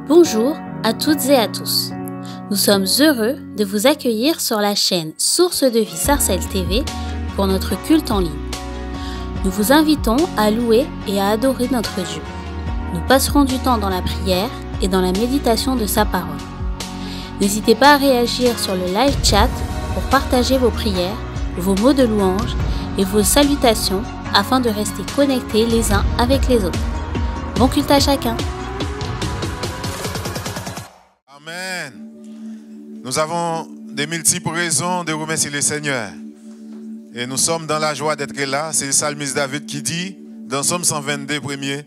Bonjour à toutes et à tous. Nous sommes heureux de vous accueillir sur la chaîne Source de Vie Sarcelles TV pour notre culte en ligne. Nous vous invitons à louer et à adorer notre Dieu. Nous passerons du temps dans la prière et dans la méditation de sa parole. N'hésitez pas à réagir sur le live chat pour partager vos prières, vos mots de louange et vos salutations afin de rester connectés les uns avec les autres. Bon culte à chacun. Amen. Nous avons de multiples raisons de remercier le Seigneur. Et nous sommes dans la joie d'être là. C'est le psalmiste David qui dit, dans Somme 122, premier,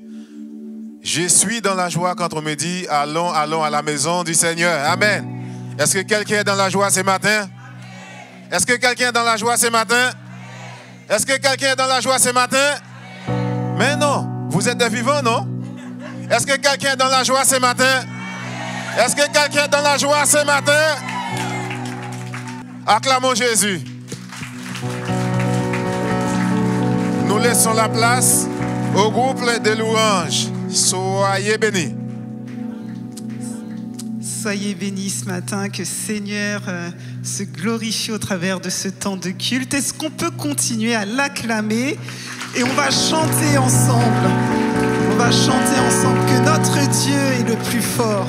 « Je suis dans la joie quand on me dit, allons, allons à la maison du Seigneur. » Amen. Est-ce que quelqu'un est dans la joie ce matin? Est-ce que quelqu'un est dans la joie ce matin? Est-ce que quelqu'un est dans la joie ce matin? Mais non, vous êtes des vivants, non? Est-ce que quelqu'un est dans la joie ce matin? Est-ce que quelqu'un est dans la joie ce matin? Acclamons Jésus. Nous laissons la place au groupe de louanges. Soyez bénis. Soyez bénis ce matin, que Seigneur se glorifie au travers de ce temps de culte. Est-ce qu'on peut continuer à l'acclamer? Et on va chanter ensemble. On va chanter ensemble que notre Dieu est le plus fort.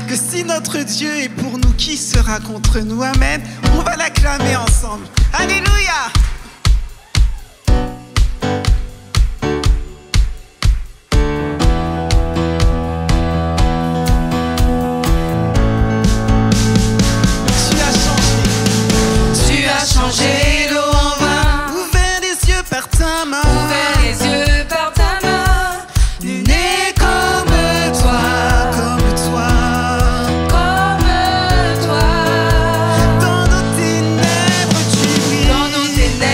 Que si notre Dieu est pour nous, qui sera contre nous? Amen. On va l'acclamer ensemble. Alléluia! Tu as changé l'eau en vin. Ouvert les yeux par ta main. Ouvert les yeux par ta main. Nul n'est comme toi. Comme toi. Comme toi. Dans nos ténèbres, tu brilles. Dans nos ténèbres,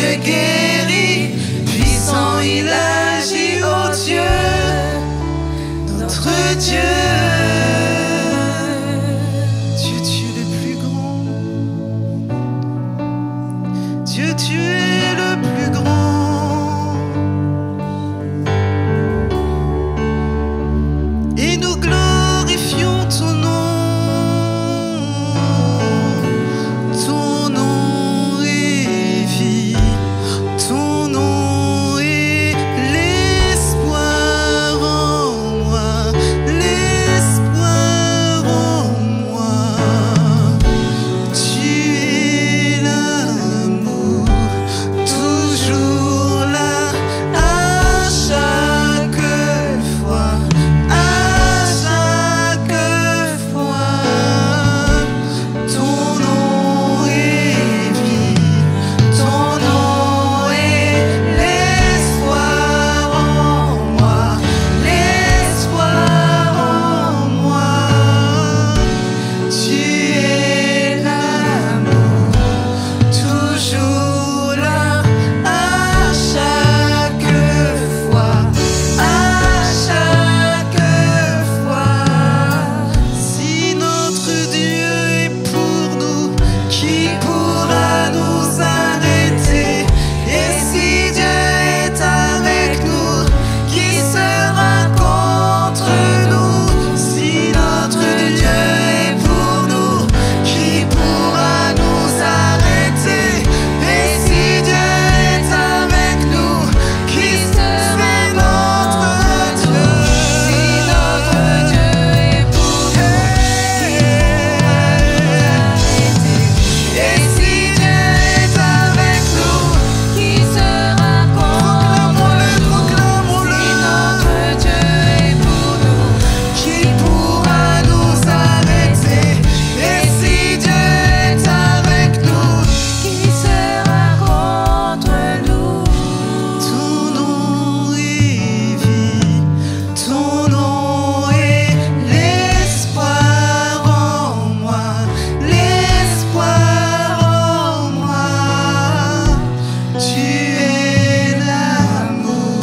Dieu guérit, puissant il agit, oh Dieu, notre Dieu. Dieu, tu es le plus grand. Dieu, tu es le plus grand. Et nous glorifions ton nom. Ton nom est vie. Ton nom est l'espoir en moi. L'espoir en moi. Tu es l'amour, toujours là, à chaque fois, à chaque fois. Ton nom est vie, ton nom est l'espoir en moi, l'espoir en moi. Tu es l'amour, toujours là, à chaque fois, à chaque fois. Si notre Dieu est pour nous, qui pourra nous arrêter? Et si Dieu est avec nous, qui sera contre nous? Si notre Dieu est pour nous, qui pourra nous arrêter? Et si Dieu est avec nous, qui sera notre Dieu? Si notre Dieu est pour nous, qui pourra nous arrêter? Et si Dieu est avec nous, qui sera contre nous? Si notre Dieu est pour nous, qui pourra nous arrêter? Et si Dieu est avec nous, qui sera contre nous? Ton nom est vie, ton nom est l'espoir en moi, l'espoir en moi. Tu es l'amour,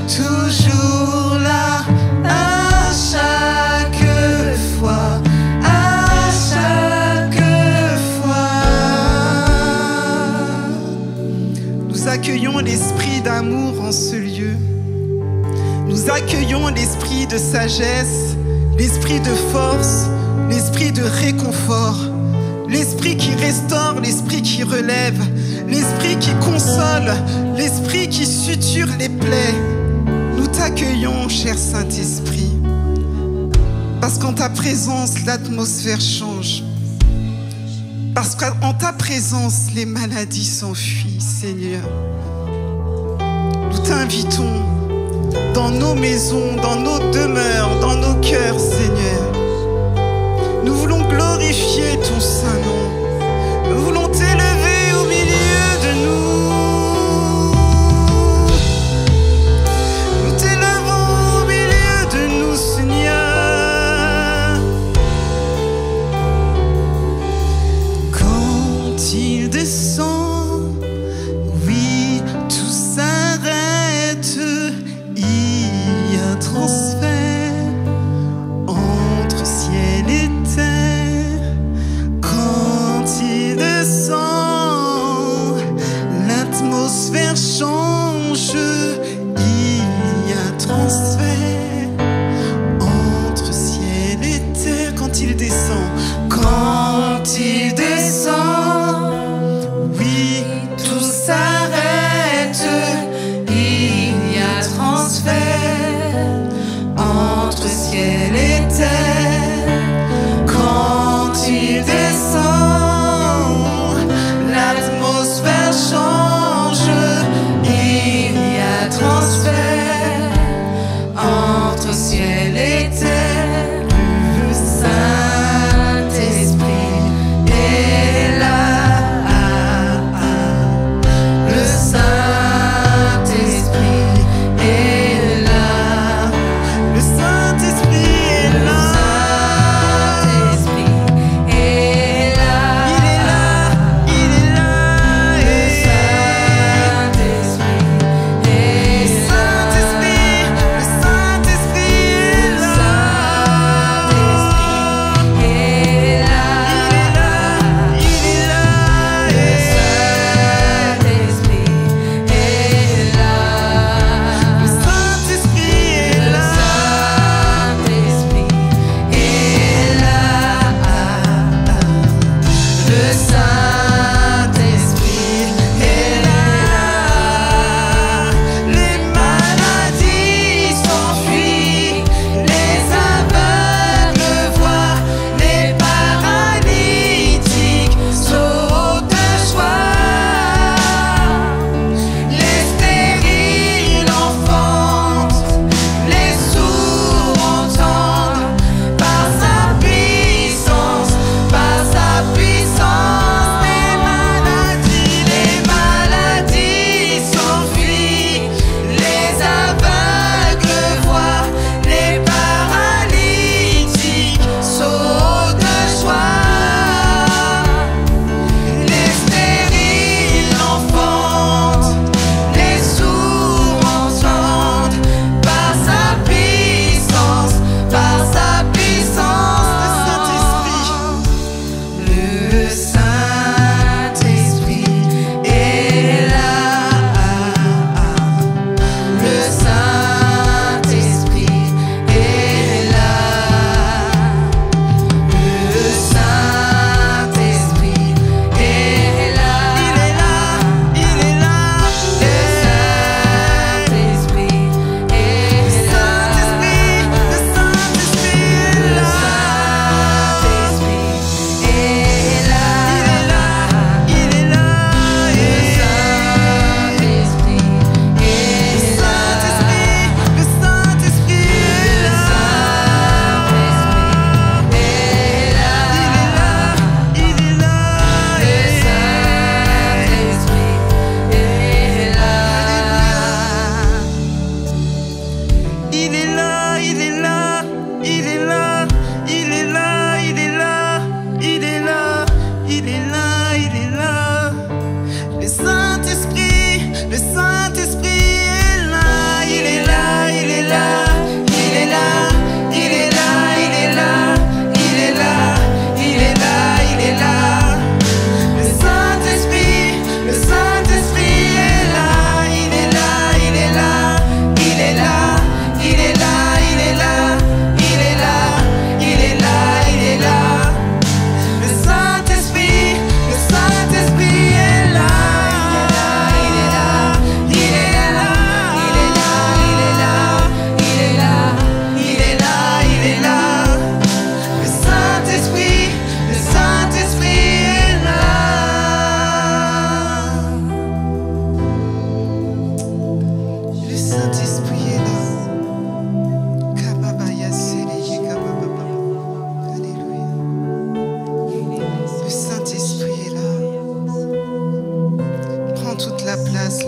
toujours là, à chaque fois, à chaque fois. Nous accueillons l'esprit d'amour en ce lieu. Nous accueillons l'esprit de sagesse, l'esprit de force, l'esprit de réconfort, l'esprit qui restaure, l'esprit qui relève, l'esprit qui console, l'esprit qui suture les plaies. Nous t'accueillons, cher Saint-Esprit, parce qu'en ta présence, l'atmosphère change. Parce qu'en ta présence, les maladies s'enfuient, Seigneur. Nous t'invitons dans nos maisons, dans nos demeures, dans nos cœurs, Seigneur. Nous voulons glorifier ton saint nom. Nous voulons t'élever au milieu de nous. Nous t'élevons au milieu de nous, Seigneur. Quand il descend, oui, tout s'arrête. Il y a transfert entre ciel et terre. Quand il descend, l'atmosphère change. Il y a transfert entre ciel et terre. Quand il descend, quand il descend, oui, tout s'arrête. Il y a transfert entre ciel et terre. Quand il descend, l'atmosphère change. Il y a transfert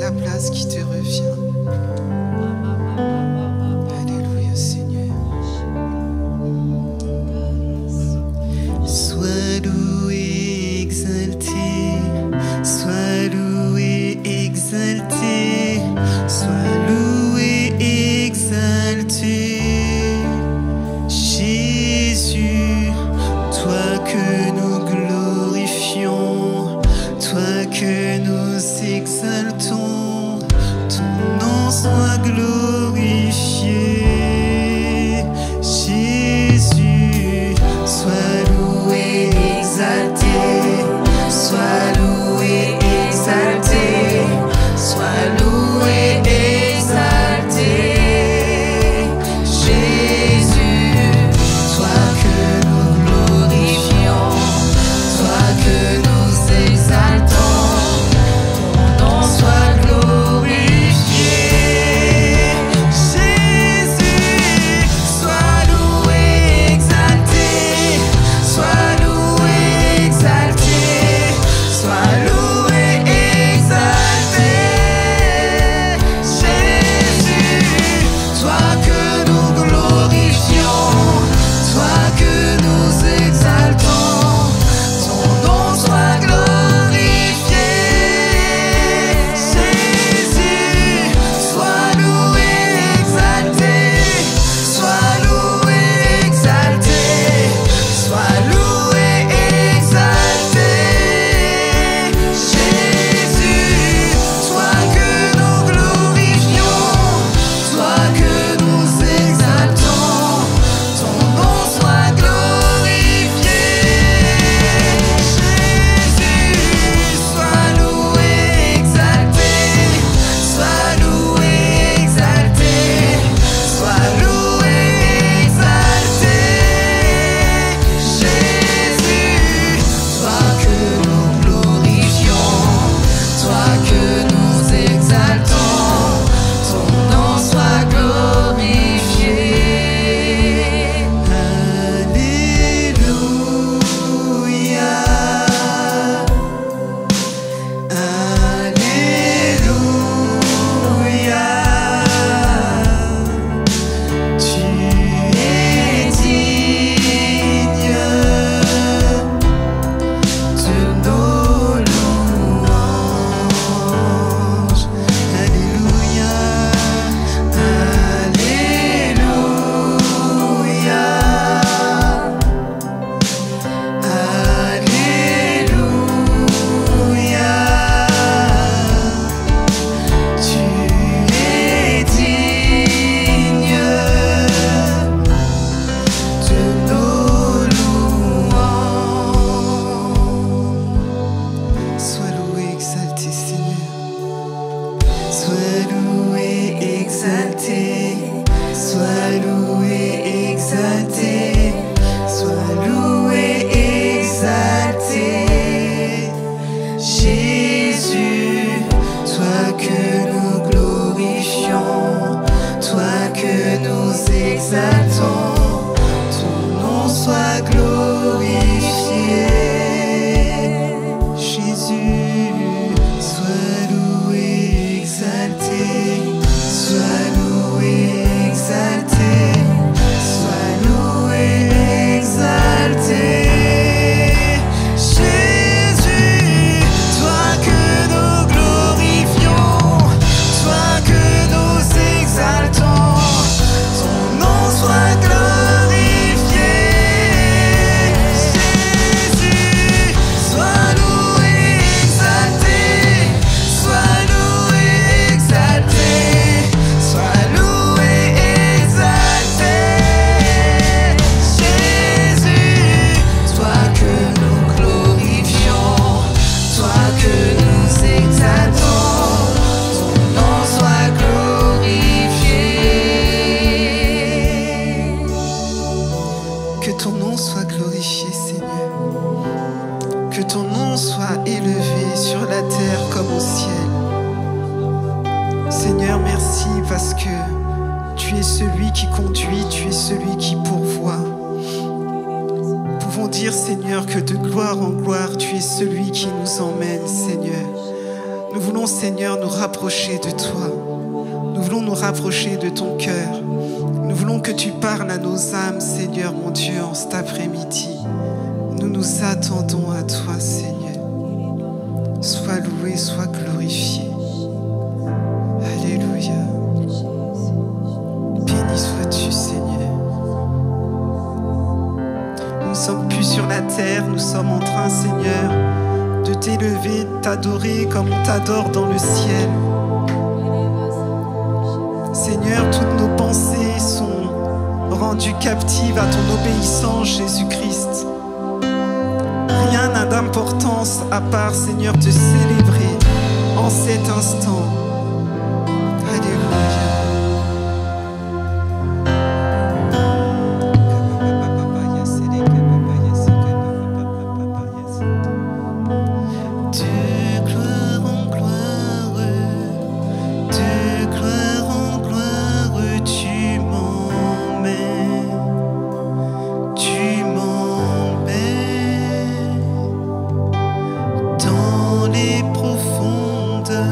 la place qui te revient. Alléluia, Seigneur. Sois loué, exalté, sois loué, exalté, sois loué, exalté. Jésus, toi que nous glorifions, toi que nous exaltons, ton nom soit glorifié. Jésus, sois loué, exalté, sois loué, exalté, sois loué, exalté. Jésus, toi que nous glorifions, toi que nous exaltons, ton nom soit glorifié. Jésus, sois loué, exalté, sois loué, exalté, sois loué, exalté. Jésus, toi que nous glorifions, toi que nous exaltons, ton nom soit glorifié. Jésus, sois loué, exalté, sois loué, exalté, sois loué, exalté. Jésus, toi que nous glorifions, toi que nous exaltons, ton nom soit glorifié. Jésus, sois loué, exalté, sois loué, exalté, sois loué, exalté. Jésus, toi que nous glorifions, toi que nous exaltons, ton nom soit glorifié. Alléluia. Alléluia. Tu es digne de nos louanges. Alléluia. Alléluia. Alléluia. Tu es digne de nos louanges. Sois loué, exalté, Seigneur. Sois loué, exalté, sois loué, exalté, sois loué, exalté. Jésus, toi que nous glorifions, toi que nous exaltons, ton nom soit glorifié. Jésus, sois loué, exalté, sois loué, exalté, sois loué, exalté. Jésus, toi que nous glorifions, toi que nous exaltons, ton nom soit glorifié. Jésus, sois loué, exalté, sois loué, exalté, sois loué, exalté. Jésus, toi que nous glorifions, toi que nous exaltons, ton nom soit glorifié. Que ton nom soit glorifié, Seigneur. Que ton nom soit élevé sur la terre comme au ciel. Seigneur, merci parce que tu es celui qui conduit, tu es celui qui pourvoit. Pouvons dire, Seigneur, que de gloire en gloire, tu es celui qui nous emmène, Seigneur. Nous voulons, Seigneur, nous rapprocher de toi. Nous voulons nous rapprocher de ton cœur. Nous voulons que tu parles à nos âmes, Seigneur, mon Dieu, en cet après-midi. Nous nous attendons à toi, Seigneur. Sois loué, sois glorifié. Alléluia. Béni sois-tu, Seigneur. Nous ne sommes plus sur la terre, nous sommes en train, Seigneur, de t'élever, de t'adorer comme on t'adore dans le ciel. Seigneur, toutes nos pensées sont rendues captives à ton obéissance, Jésus-Christ. Rien n'a d'importance à part, Seigneur, te célébrer en cet instant. Dans les profondeurs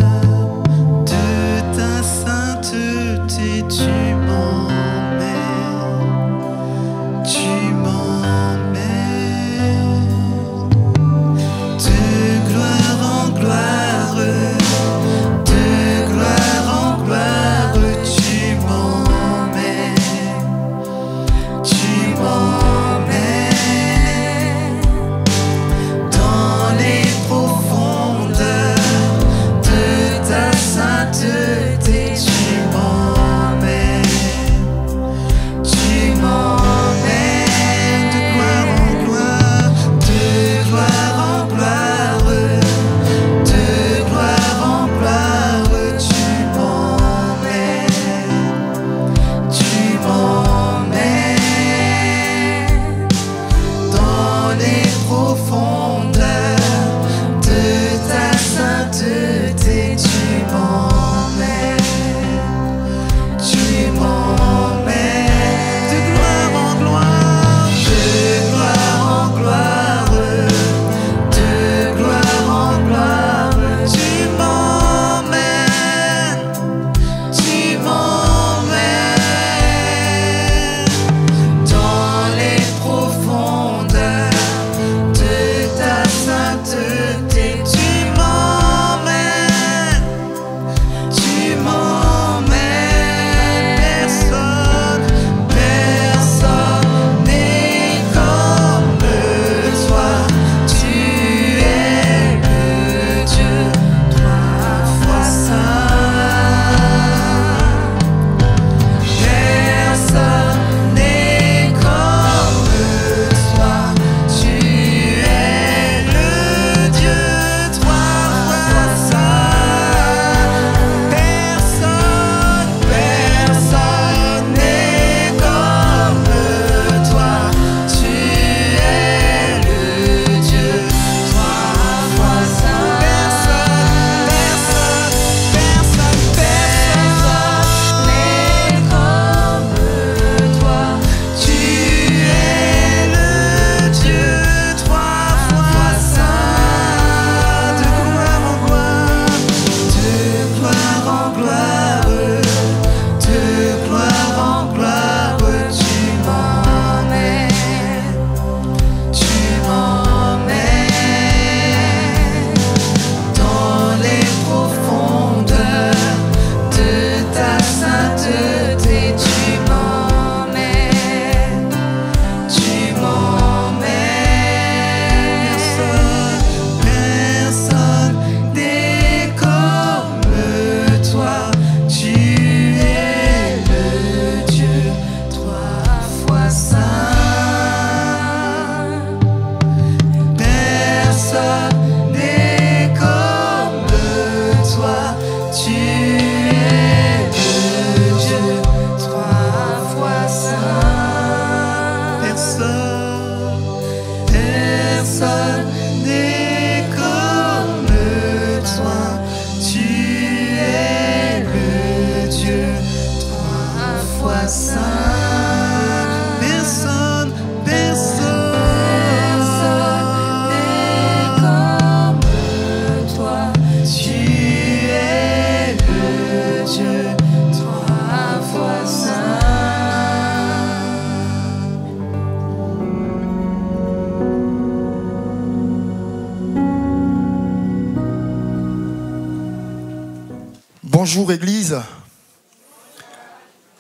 Bonjour Église.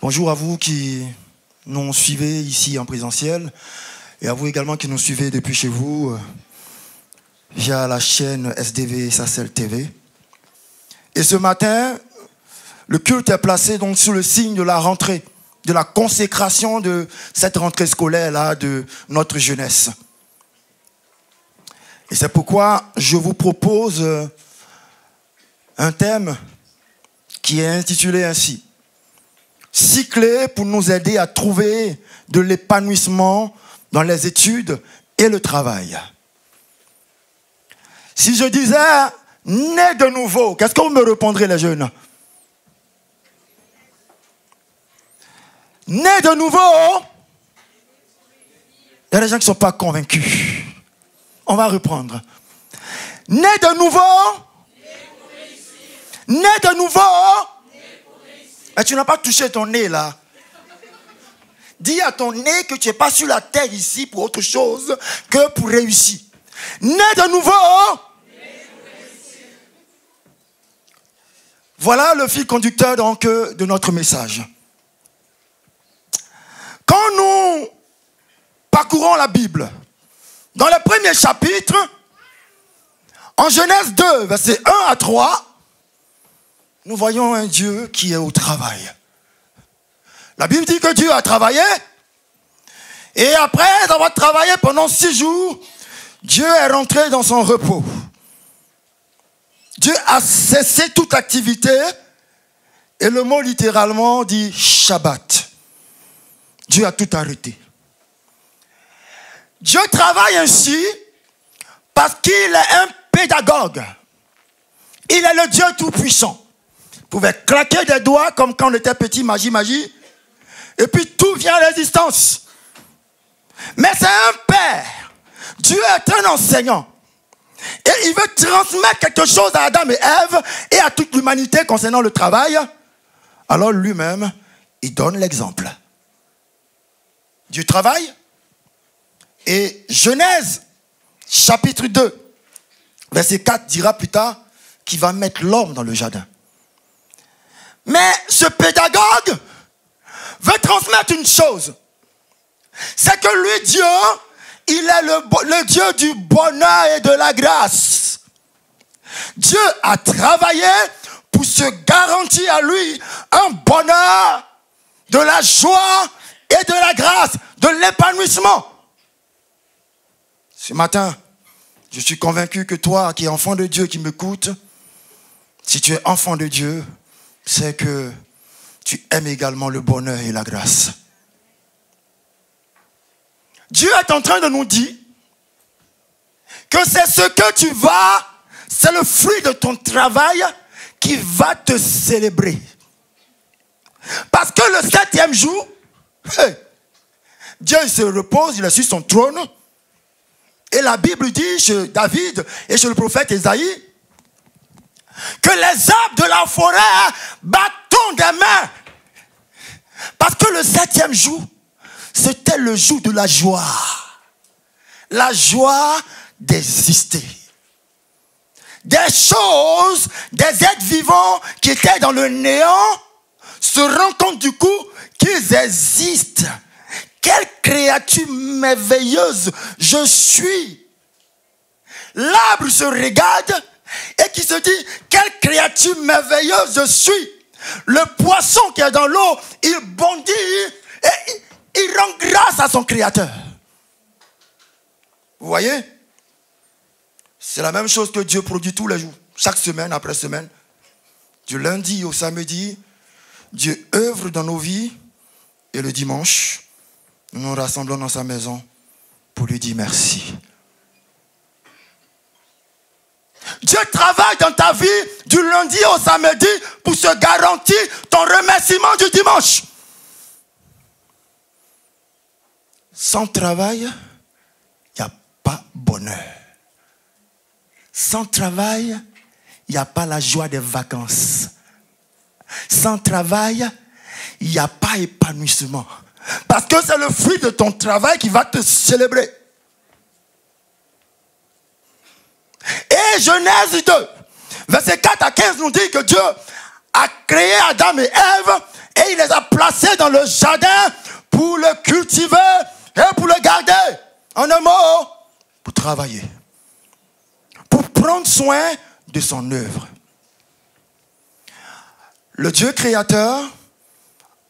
Bonjour à vous qui nous suivez ici en présentiel et à vous également qui nous suivez depuis chez vous via la chaîne SDV Sarcelles TV. Et ce matin, le culte est placé donc sous le signe de la rentrée, de la consécration de cette rentrée scolaire-là de notre jeunesse. Et c'est pourquoi je vous propose un thème qui est intitulé ainsi: 6 clés pour nous aider à trouver de l'épanouissement dans les études et le travail. Si je disais né de nouveau, qu'est-ce que vous me répondrez les jeunes? Né de nouveau, il y a des gens qui ne sont pas convaincus. On va reprendre. Né de nouveau. Né de nouveau. Mais tu n'as pas touché ton nez là. Dis à ton nez que tu n'es pas sur la terre ici pour autre chose que pour réussir. Né de nouveau. Voilà le fil conducteur donc de notre message. Quand nous parcourons la Bible, dans le premier chapitre, en Genèse 2, versets 1 à 3, nous voyons un Dieu qui est au travail. La Bible dit que Dieu a travaillé, et après avoir travaillé pendant 6 jours, Dieu est rentré dans son repos. Dieu a cessé toute activité, et le mot littéralement dit Shabbat. Dieu a tout arrêté. Dieu travaille ainsi parce qu'il est un pédagogue. Il est le Dieu tout-puissant. Il pouvait claquer des doigts comme quand on était petit, magie, magie. Et puis tout vient à l'existence. Mais c'est un père. Dieu est un enseignant. Et il veut transmettre quelque chose à Adam et Ève et à toute l'humanité concernant le travail. Alors lui-même, il donne l'exemple. Dieu travaille. Et Genèse, chapitre 2, verset 4, dira plus tard qu'il va mettre l'homme dans le jardin. Mais ce pédagogue veut transmettre une chose. C'est que lui, Dieu, il est le Dieu du bonheur et de la grâce. Dieu a travaillé pour se garantir à lui un bonheur, de la joie et de la grâce, de l'épanouissement. Ce matin, je suis convaincu que toi qui es enfant de Dieu, qui m'écoutes, si tu es enfant de Dieu, c'est que tu aimes également le bonheur et la grâce. Dieu est en train de nous dire que c'est ce que tu vas, c'est le fruit de ton travail qui va te célébrer. Parce que le 7e jour, Dieu se repose, il est sur son trône. Et la Bible dit chez David et chez le prophète Ésaïe que les arbres de la forêt battent des mains. Parce que le 7e jour, c'était le jour de la joie. La joie d'exister. Des choses, des êtres vivants qui étaient dans le néant se rendent compte du coup qu'ils existent. Quelle créature merveilleuse je suis. L'arbre se regarde et qui se dit, quelle créature merveilleuse je suis. Le poisson qui est dans l'eau, il bondit et il rend grâce à son créateur. Vous voyez? C'est la même chose que Dieu produit tous les jours, chaque semaine après semaine. Du lundi au samedi, Dieu œuvre dans nos vies et le dimanche, nous nous rassemblons dans sa maison pour lui dire merci. Dieu travaille dans ta vie du lundi au samedi pour se garantir ton remerciement du dimanche. Sans travail, il n'y a pas bonheur. Sans travail, il n'y a pas la joie des vacances. Sans travail, il n'y a pas épanouissement. Parce que c'est le fruit de ton travail qui va te célébrer. Et Genèse 2, verset 4 à 15 nous dit que Dieu a créé Adam et Ève et il les a placés dans le jardin pour le cultiver et pour le garder. En un mot, pour travailler. Pour prendre soin de son œuvre. Le Dieu créateur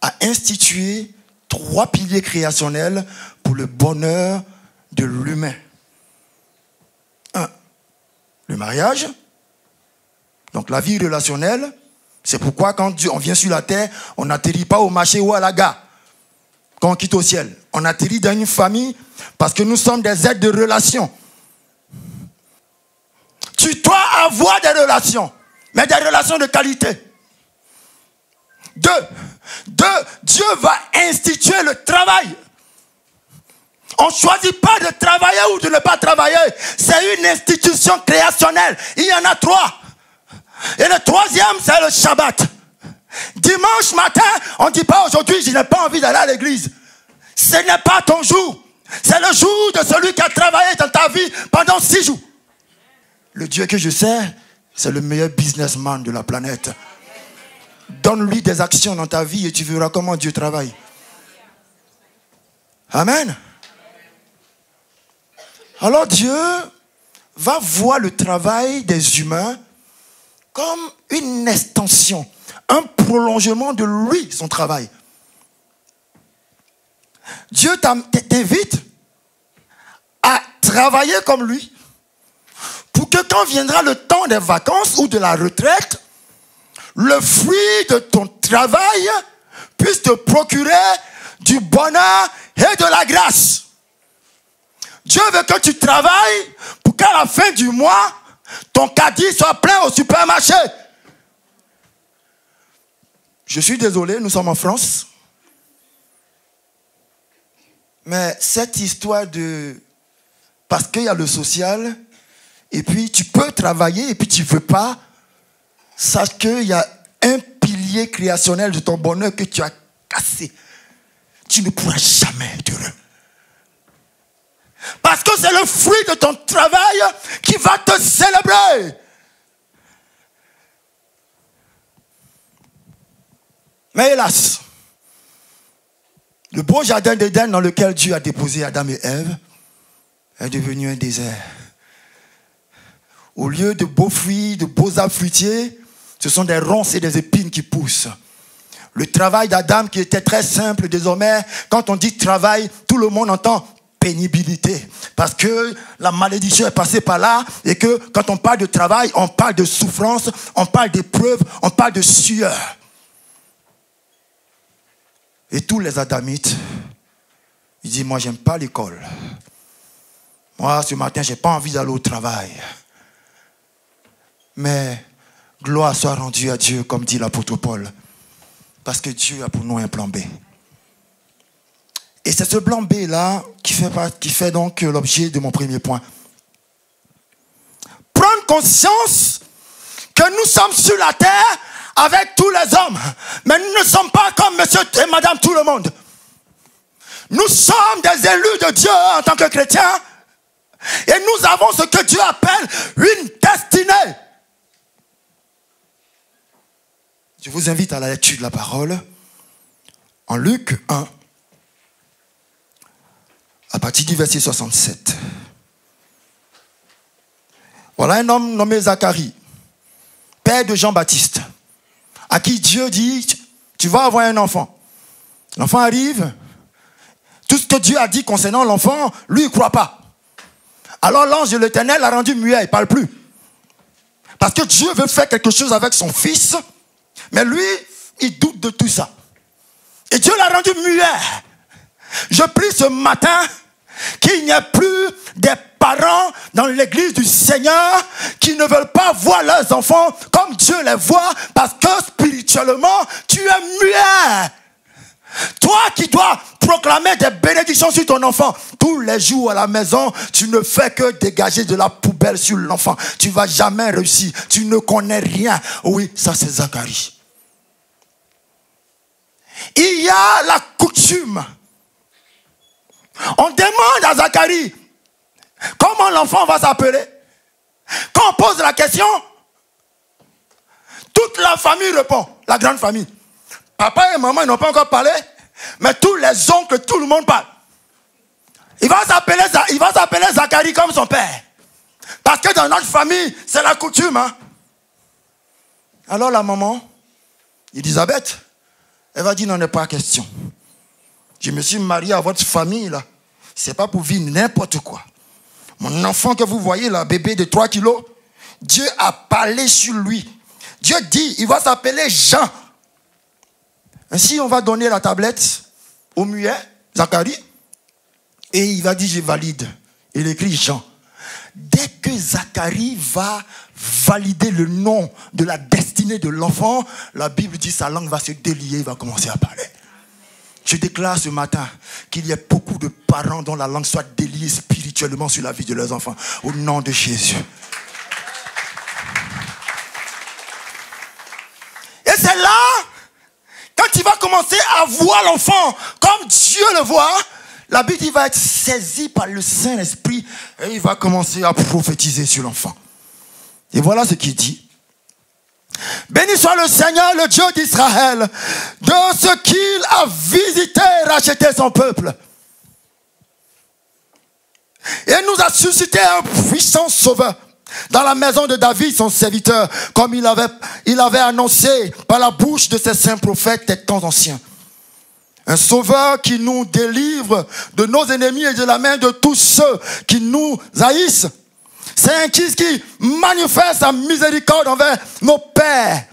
a institué 3 piliers créationnels pour le bonheur de l'humain. 1. Le mariage. Donc la vie relationnelle. C'est pourquoi quand on vient sur la terre, on n'atterrit pas au marché ou à la gare. Quand on quitte au ciel. On atterrit dans une famille parce que nous sommes des êtres de relation. Tu dois avoir des relations, mais des relations de qualité. 2. Dieu va instituer le travail. On ne choisit pas de travailler ou de ne pas travailler. C'est une institution créationnelle. Il y en a 3. Et le 3e, c'est le Shabbat. Dimanche matin, on ne dit pas aujourd'hui, je n'ai pas envie d'aller à l'église. Ce n'est pas ton jour. C'est le jour de celui qui a travaillé dans ta vie pendant 6 jours. Le Dieu que je sers, c'est le meilleur businessman de la planète. Donne-lui des actions dans ta vie et tu verras comment Dieu travaille. Amen. Alors Dieu va voir le travail des humains comme une extension, un prolongement de lui, son travail. Dieu t'invite à travailler comme lui pour que quand viendra le temps des vacances ou de la retraite, le fruit de ton travail puisse te procurer du bonheur et de la grâce. Dieu veut que tu travailles pour qu'à la fin du mois, ton caddie soit plein au supermarché. Je suis désolé, nous sommes en France. Mais cette histoire de... Parce qu'il y a le social, et puis tu peux travailler, et puis tu ne veux pas, sache qu'il y a un pilier créationnel de ton bonheur que tu as cassé. Tu ne pourras jamais être heureux. Parce que c'est le fruit de ton travail qui va te célébrer. Mais hélas, le beau jardin d'Éden dans lequel Dieu a déposé Adam et Ève est devenu un désert. Au lieu de beaux fruits, de beaux arbres fruitiers, ce sont des ronces et des épines qui poussent. Le travail d'Adam qui était très simple, désormais, quand on dit travail, tout le monde entend pénibilité. Parce que la malédiction est passée par là et que quand on parle de travail, on parle de souffrance, on parle d'épreuve, on parle de sueur. Et tous les Adamites, ils disent, moi, j'aime pas l'école. Moi, ce matin, j'ai pas envie d'aller au travail. Mais gloire soit rendue à Dieu, comme dit l'apôtre Paul. Parce que Dieu a pour nous un plan B. Et c'est ce plan B là qui fait donc l'objet de mon premier point. Prendre conscience que nous sommes sur la terre avec tous les hommes. Mais nous ne sommes pas comme monsieur et madame tout le monde. Nous sommes des élus de Dieu en tant que chrétiens. Et nous avons ce que Dieu appelle une destinée. Je vous invite à la lecture de la parole en Luc 1, à partir du verset 67. Voilà un homme nommé Zacharie, père de Jean-Baptiste, à qui Dieu dit, tu vas avoir un enfant. L'enfant arrive, tout ce que Dieu a dit concernant l'enfant, lui, il ne croit pas. Alors l'ange de l'Éternel a rendu muet, il ne parle plus. Parce que Dieu veut faire quelque chose avec son fils, mais lui, il doute de tout ça. Et Dieu l'a rendu muet. Je prie ce matin qu'il n'y ait plus des parents dans l'église du Seigneur qui ne veulent pas voir leurs enfants comme Dieu les voit parce que spirituellement, tu es muet. Toi qui dois proclamer des bénédictions sur ton enfant, tous les jours à la maison, tu ne fais que dégager de la poubelle sur l'enfant. Tu ne vas jamais réussir. Tu ne connais rien. Oui, ça c'est Zacharie. Il y a la coutume. On demande à Zacharie comment l'enfant va s'appeler. Quand on pose la question, toute la la famille répond, la grande famille. Papa et maman, ils n'ont pas encore parlé, mais tous les oncles, tout le monde parle. Il va s'appeler Zacharie comme son père. Parce que dans notre famille, c'est la coutume. Hein? Alors la maman, Elisabeth, elle va dire, n'en est pas question. Je me suis marié à votre famille, là. C'est pas pour vivre n'importe quoi. Mon enfant que vous voyez, là, bébé de 3 kilos, Dieu a parlé sur lui. Dieu dit, il va s'appeler Jean. Ainsi, on va donner la tablette au muet, Zacharie, et il va dire, je valide. Il écrit Jean. Dès que Zacharie va valider le nom de la destinée de l'enfant, la Bible dit sa langue va se délier, il va commencer à parler. Je déclare ce matin qu'il y a beaucoup de parents dont la langue soit déliée spirituellement sur la vie de leurs enfants. Au nom de Jésus. Et c'est là, quand il va commencer à voir l'enfant comme Dieu le voit, la Bible va être saisie par le Saint-Esprit et il va commencer à prophétiser sur l'enfant. Et voilà ce qu'il dit. Béni soit le Seigneur, le Dieu d'Israël, de ce qu'il a visité et racheté son peuple. Et nous a suscité un puissant sauveur dans la maison de David, son serviteur, comme il avait annoncé par la bouche de ses saints prophètes des temps anciens. Un sauveur qui nous délivre de nos ennemis et de la main de tous ceux qui nous haïssent. C'est un Christ qui manifeste sa miséricorde envers nos pères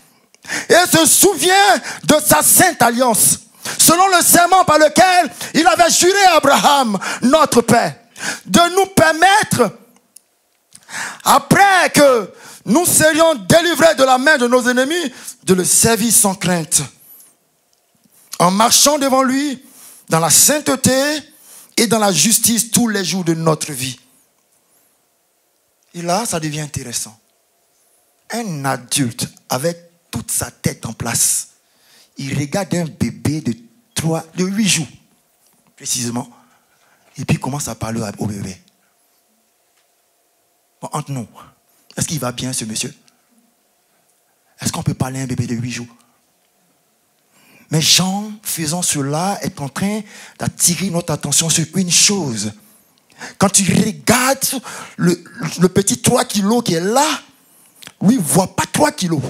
et se souvient de sa sainte alliance, selon le serment par lequel il avait juré à Abraham, notre père, de nous permettre, après que nous serions délivrés de la main de nos ennemis, de le servir sans crainte, en marchant devant lui dans la sainteté et dans la justice tous les jours de notre vie. Et là, ça devient intéressant. Un adulte avec toute sa tête en place, il regarde un bébé de 8 jours, précisément, et puis il commence à parler au bébé. Bon, entre nous, est-ce qu'il va bien ce monsieur? Est-ce qu'on peut parler à un bébé de 8 jours? Mais Jean, faisant cela, est en train d'attirer notre attention sur une chose. Quand tu regardes le petit 3 kilos qui est là, lui, il ne voit pas 3 kilos.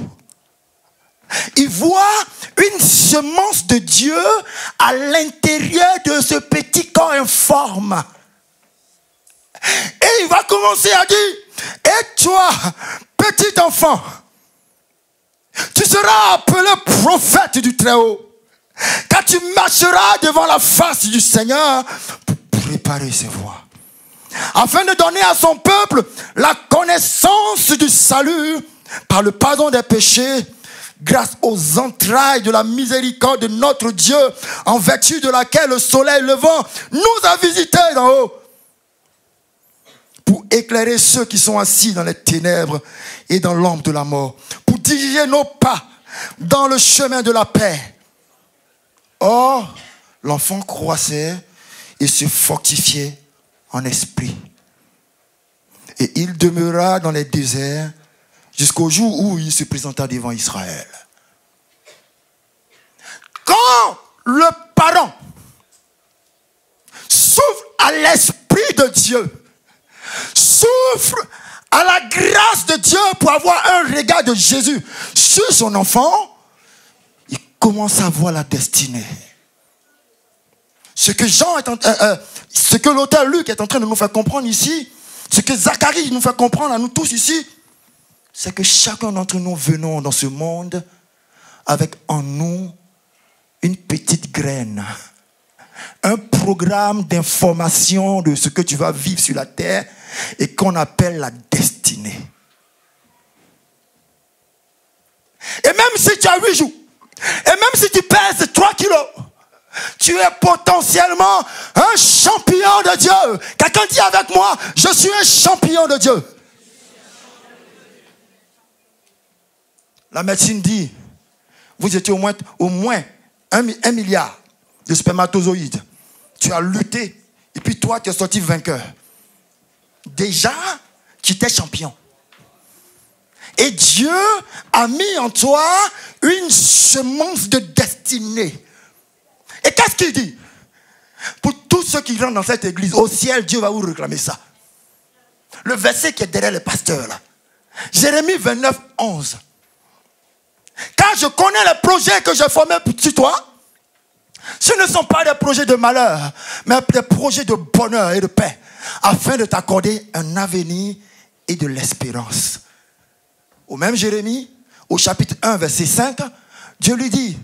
Il voit une semence de Dieu à l'intérieur de ce petit corps informe. Et il va commencer à dire, et toi, petit enfant, tu seras appelé prophète du Très-Haut. Quand tu marcheras devant la face du Seigneur pour préparer ses voies, afin de donner à son peuple la connaissance du salut par le pardon des péchés, grâce aux entrailles de la miséricorde de notre Dieu, en vertu de laquelle le soleil levant nous a visités d'en haut, pour éclairer ceux qui sont assis dans les ténèbres et dans l'ombre de la mort, pour diriger nos pas dans le chemin de la paix. Or, l'enfant croissait et se fortifiait en esprit. Et il demeura dans les déserts jusqu'au jour où il se présenta devant Israël. Quand le parent s'ouvre à l'Esprit de Dieu, s'ouvre à la grâce de Dieu pour avoir un regard de Jésus sur son enfant, il commence à voir la destinée. Ce que l'auteur Luc est en train de nous faire comprendre ici, ce que Zacharie nous fait comprendre à nous tous ici, c'est que chacun d'entre nous venons dans ce monde avec en nous une petite graine, un programme d'information de ce que tu vas vivre sur la terre et qu'on appelle la destinée. Et même si tu as 8 jours, et même si tu pèses 3 kilos, tu es potentiellement un champion de Dieu. Quelqu'un dit avec moi, je suis un champion de Dieu. La médecine dit, vous étiez au moins 1 milliard de spermatozoïdes. Tu as lutté et puis toi, tu es sorti vainqueur. Déjà, tu étais champion. Et Dieu a mis en toi une semence de destinée. Et qu'est-ce qu'il dit? Pour tous ceux qui rentrent dans cette église, au ciel, Dieu va vous réclamer ça. Le verset qui est derrière le pasteur là. Jérémie 29, 11. Car je connais les projets que j'ai formés sur toi. Ce ne sont pas des projets de malheur, mais des projets de bonheur et de paix, afin de t'accorder un avenir et de l'espérance. Au même Jérémie, au chapitre 1, verset 5, Dieu lui dit,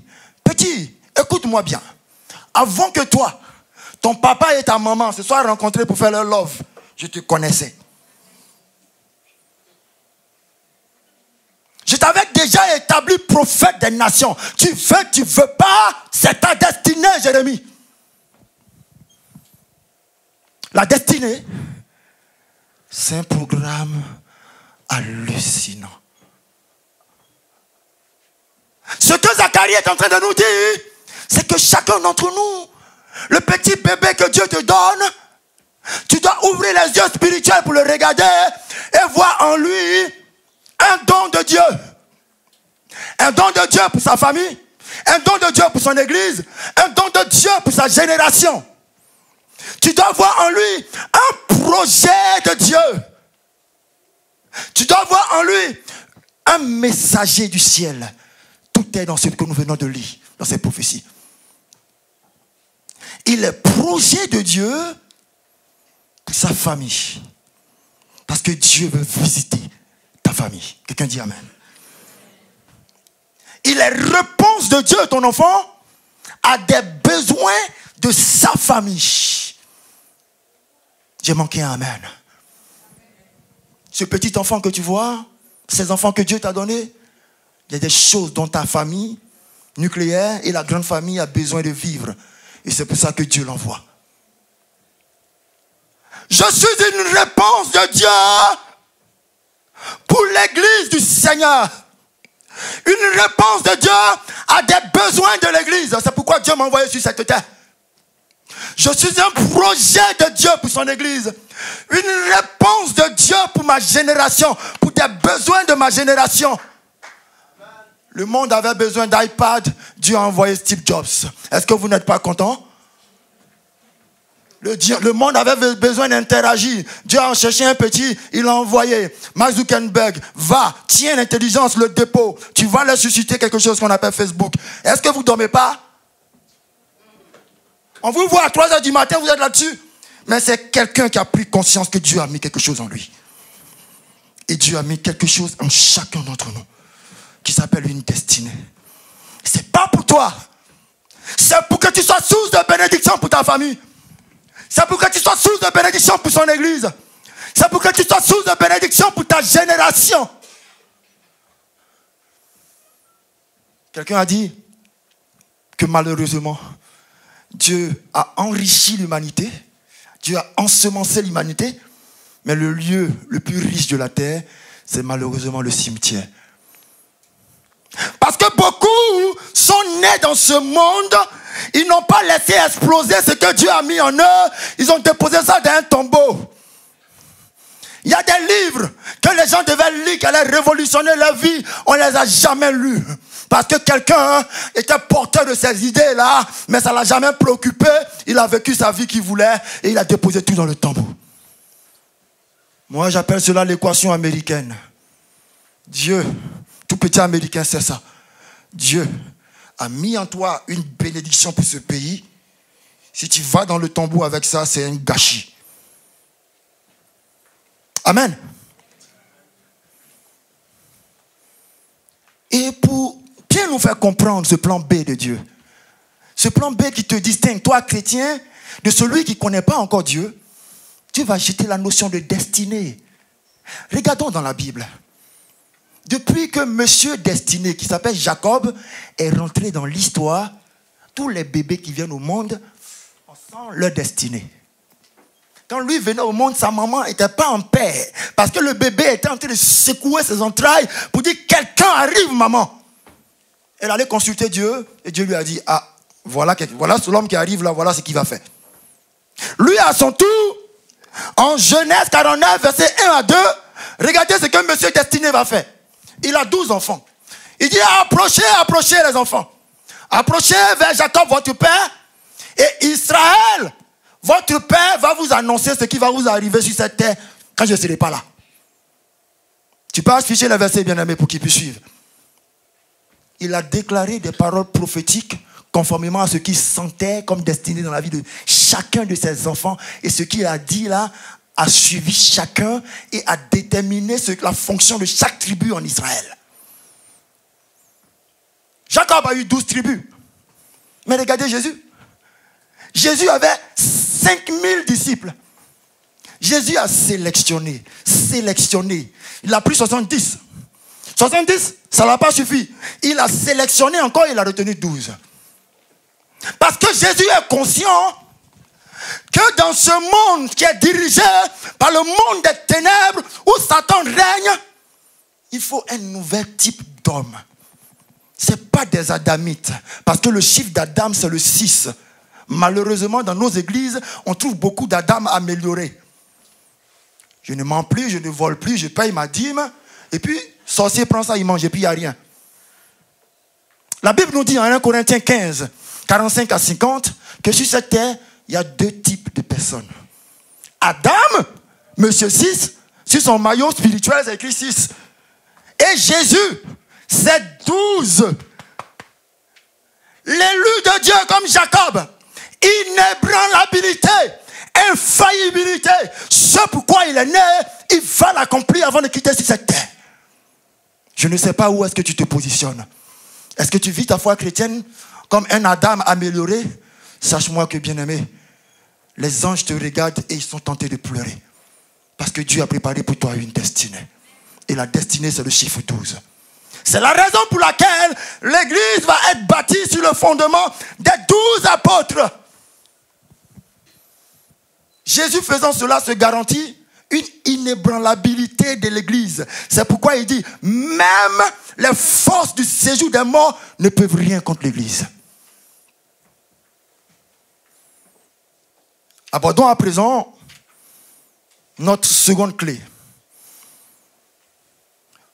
petit, écoute-moi bien. Avant que toi, ton papa et ta maman se soient rencontrés pour faire leur love, je te connaissais. Je t'avais déjà établi prophète des nations. Tu veux pas, c'est ta destinée, Jérémie. La destinée, c'est un programme hallucinant. Ce que Zacharie est en train de nous dire, c'est que chacun d'entre nous, le petit bébé que Dieu te donne, tu dois ouvrir les yeux spirituels pour le regarder et voir en lui un don de Dieu. Un don de Dieu pour sa famille. Un don de Dieu pour son église. Un don de Dieu pour sa génération. Tu dois voir en lui un projet de Dieu. Tu dois voir en lui un messager du ciel. Tout est dans ce que nous venons de lire, dans ces prophéties. Il est projet de Dieu pour sa famille. Parce que Dieu veut visiter ta famille. Quelqu'un dit amen. Il est réponse de Dieu, ton enfant, à des besoins de sa famille. J'ai manqué un amen. Ce petit enfant que tu vois, ces enfants que Dieu t'a donnés, il y a des choses dont ta famille nucléaire et la grande famille a besoin de vivre. Et c'est pour ça que Dieu l'envoie. Je suis une réponse de Dieu pour l'église du Seigneur. Une réponse de Dieu à des besoins de l'église. C'est pourquoi Dieu m'a envoyé sur cette terre. Je suis un projet de Dieu pour son église. Une réponse de Dieu pour ma génération, pour des besoins de ma génération. Le monde avait besoin d'iPad, Dieu a envoyé Steve Jobs. Est-ce que vous n'êtes pas content? Le monde avait besoin d'interagir. Dieu a cherché un petit, il l'a envoyé. Mark Zuckerberg, va, tiens l'intelligence, le dépôt. Tu vas leur susciter quelque chose qu'on appelle Facebook. Est-ce que vous ne dormez pas? On vous voit à 3h du matin, vous êtes là-dessus. Mais c'est quelqu'un qui a pris conscience que Dieu a mis quelque chose en lui. Et Dieu a mis quelque chose en chacun d'entre nous, qui s'appelle une destinée. C'est pas pour toi. C'est pour que tu sois source de bénédiction pour ta famille. C'est pour que tu sois source de bénédiction pour son église. C'est pour que tu sois source de bénédiction pour ta génération. Quelqu'un a dit que malheureusement, Dieu a enrichi l'humanité. Dieu a ensemencé l'humanité. Mais le lieu le plus riche de la terre, c'est malheureusement le cimetière. Parce que beaucoup sont nés dans ce monde, ils n'ont pas laissé exploser ce que Dieu a mis en eux, ils ont déposé ça dans un tombeau. Il y a des livres que les gens devaient lire, qui allaient révolutionner leur vie, on ne les a jamais lus. Parce que quelqu'un était porteur de ces idées-là, mais ça ne l'a jamais préoccupé, il a vécu sa vie qu'il voulait et il a déposé tout dans le tombeau. Moi j'appelle cela l'équation américaine. Dieu, tout petit américain c'est ça. Dieu a mis en toi une bénédiction pour ce pays. Si tu vas dans le tombeau avec ça, c'est un gâchis. Amen. Et pour bien nous faire comprendre ce plan B de Dieu, ce plan B qui te distingue, toi chrétien, de celui qui ne connaît pas encore Dieu, Dieu va jeter la notion de destinée. Regardons dans la Bible. Depuis que Monsieur Destiné, qui s'appelle Jacob, est rentré dans l'histoire, tous les bébés qui viennent au monde, on sent leur destinée. Quand lui venait au monde, sa maman n'était pas en paix. Parce que le bébé était en train de secouer ses entrailles pour dire « Quelqu'un arrive, maman !» Elle allait consulter Dieu et Dieu lui a dit « Ah, voilà l'homme qui arrive là, voilà ce qu'il va faire. » Lui, à son tour, en Genèse 49, versets 1 à 2, regardez ce que Monsieur Destiné va faire. il a 12 enfants. Il dit, approchez, approchez les enfants. Approchez vers Jacob, votre père, et Israël, votre père va vous annoncer ce qui va vous arriver sur cette terre quand je ne serai pas là. Tu peux afficher le verset, bien-aimé, pour qu'il puisse suivre. Il a déclaré des paroles prophétiques conformément à ce qu'il sentait comme destiné dans la vie de chacun de ses enfants. Et ce qu'il a dit là a suivi chacun et a déterminé la fonction de chaque tribu en Israël. Jacob a eu 12 tribus. Mais regardez Jésus. Jésus avait 5000 disciples. Jésus a sélectionné. Il a pris 70. 70, ça ne l'a pas suffi. Il a sélectionné encore, il a retenu 12. Parce que Jésus est conscient que dans ce monde qui est dirigé par le monde des ténèbres, où Satan règne, il faut un nouvel type d'homme. Ce n'est pas des adamites. Parce que le chiffre d'Adam, c'est le 6. Malheureusement, dans nos églises, on trouve beaucoup d'Adam améliorés. Je ne mens plus, je ne vole plus, je paye ma dîme. Et puis, sorcier prend ça, il mange, et puis il n'y a rien. La Bible nous dit en 1 Corinthiens 15, 45 à 50, que sur cette terre, il y a 2 types de personnes. Adam, monsieur 6, sur son maillot spirituel, c'est écrit 6. Et Jésus, c'est 12. L'élu de Dieu comme Jacob, inébranlabilité, infaillibilité. Ce pourquoi il est né, il va l'accomplir avant de quitter cette terre. Je ne sais pas où est-ce que tu te positionnes. Est-ce que tu vis ta foi chrétienne comme un Adam amélioré? Sache-moi que, bien-aimé, les anges te regardent et ils sont tentés de pleurer. Parce que Dieu a préparé pour toi une destinée. Et la destinée, c'est le chiffre 12. C'est la raison pour laquelle l'église va être bâtie sur le fondement des 12 apôtres. Jésus faisant cela se garantit une inébranlabilité de l'église. C'est pourquoi il dit, même les forces du séjour des morts ne peuvent rien contre l'église. Abordons à présent notre seconde clé.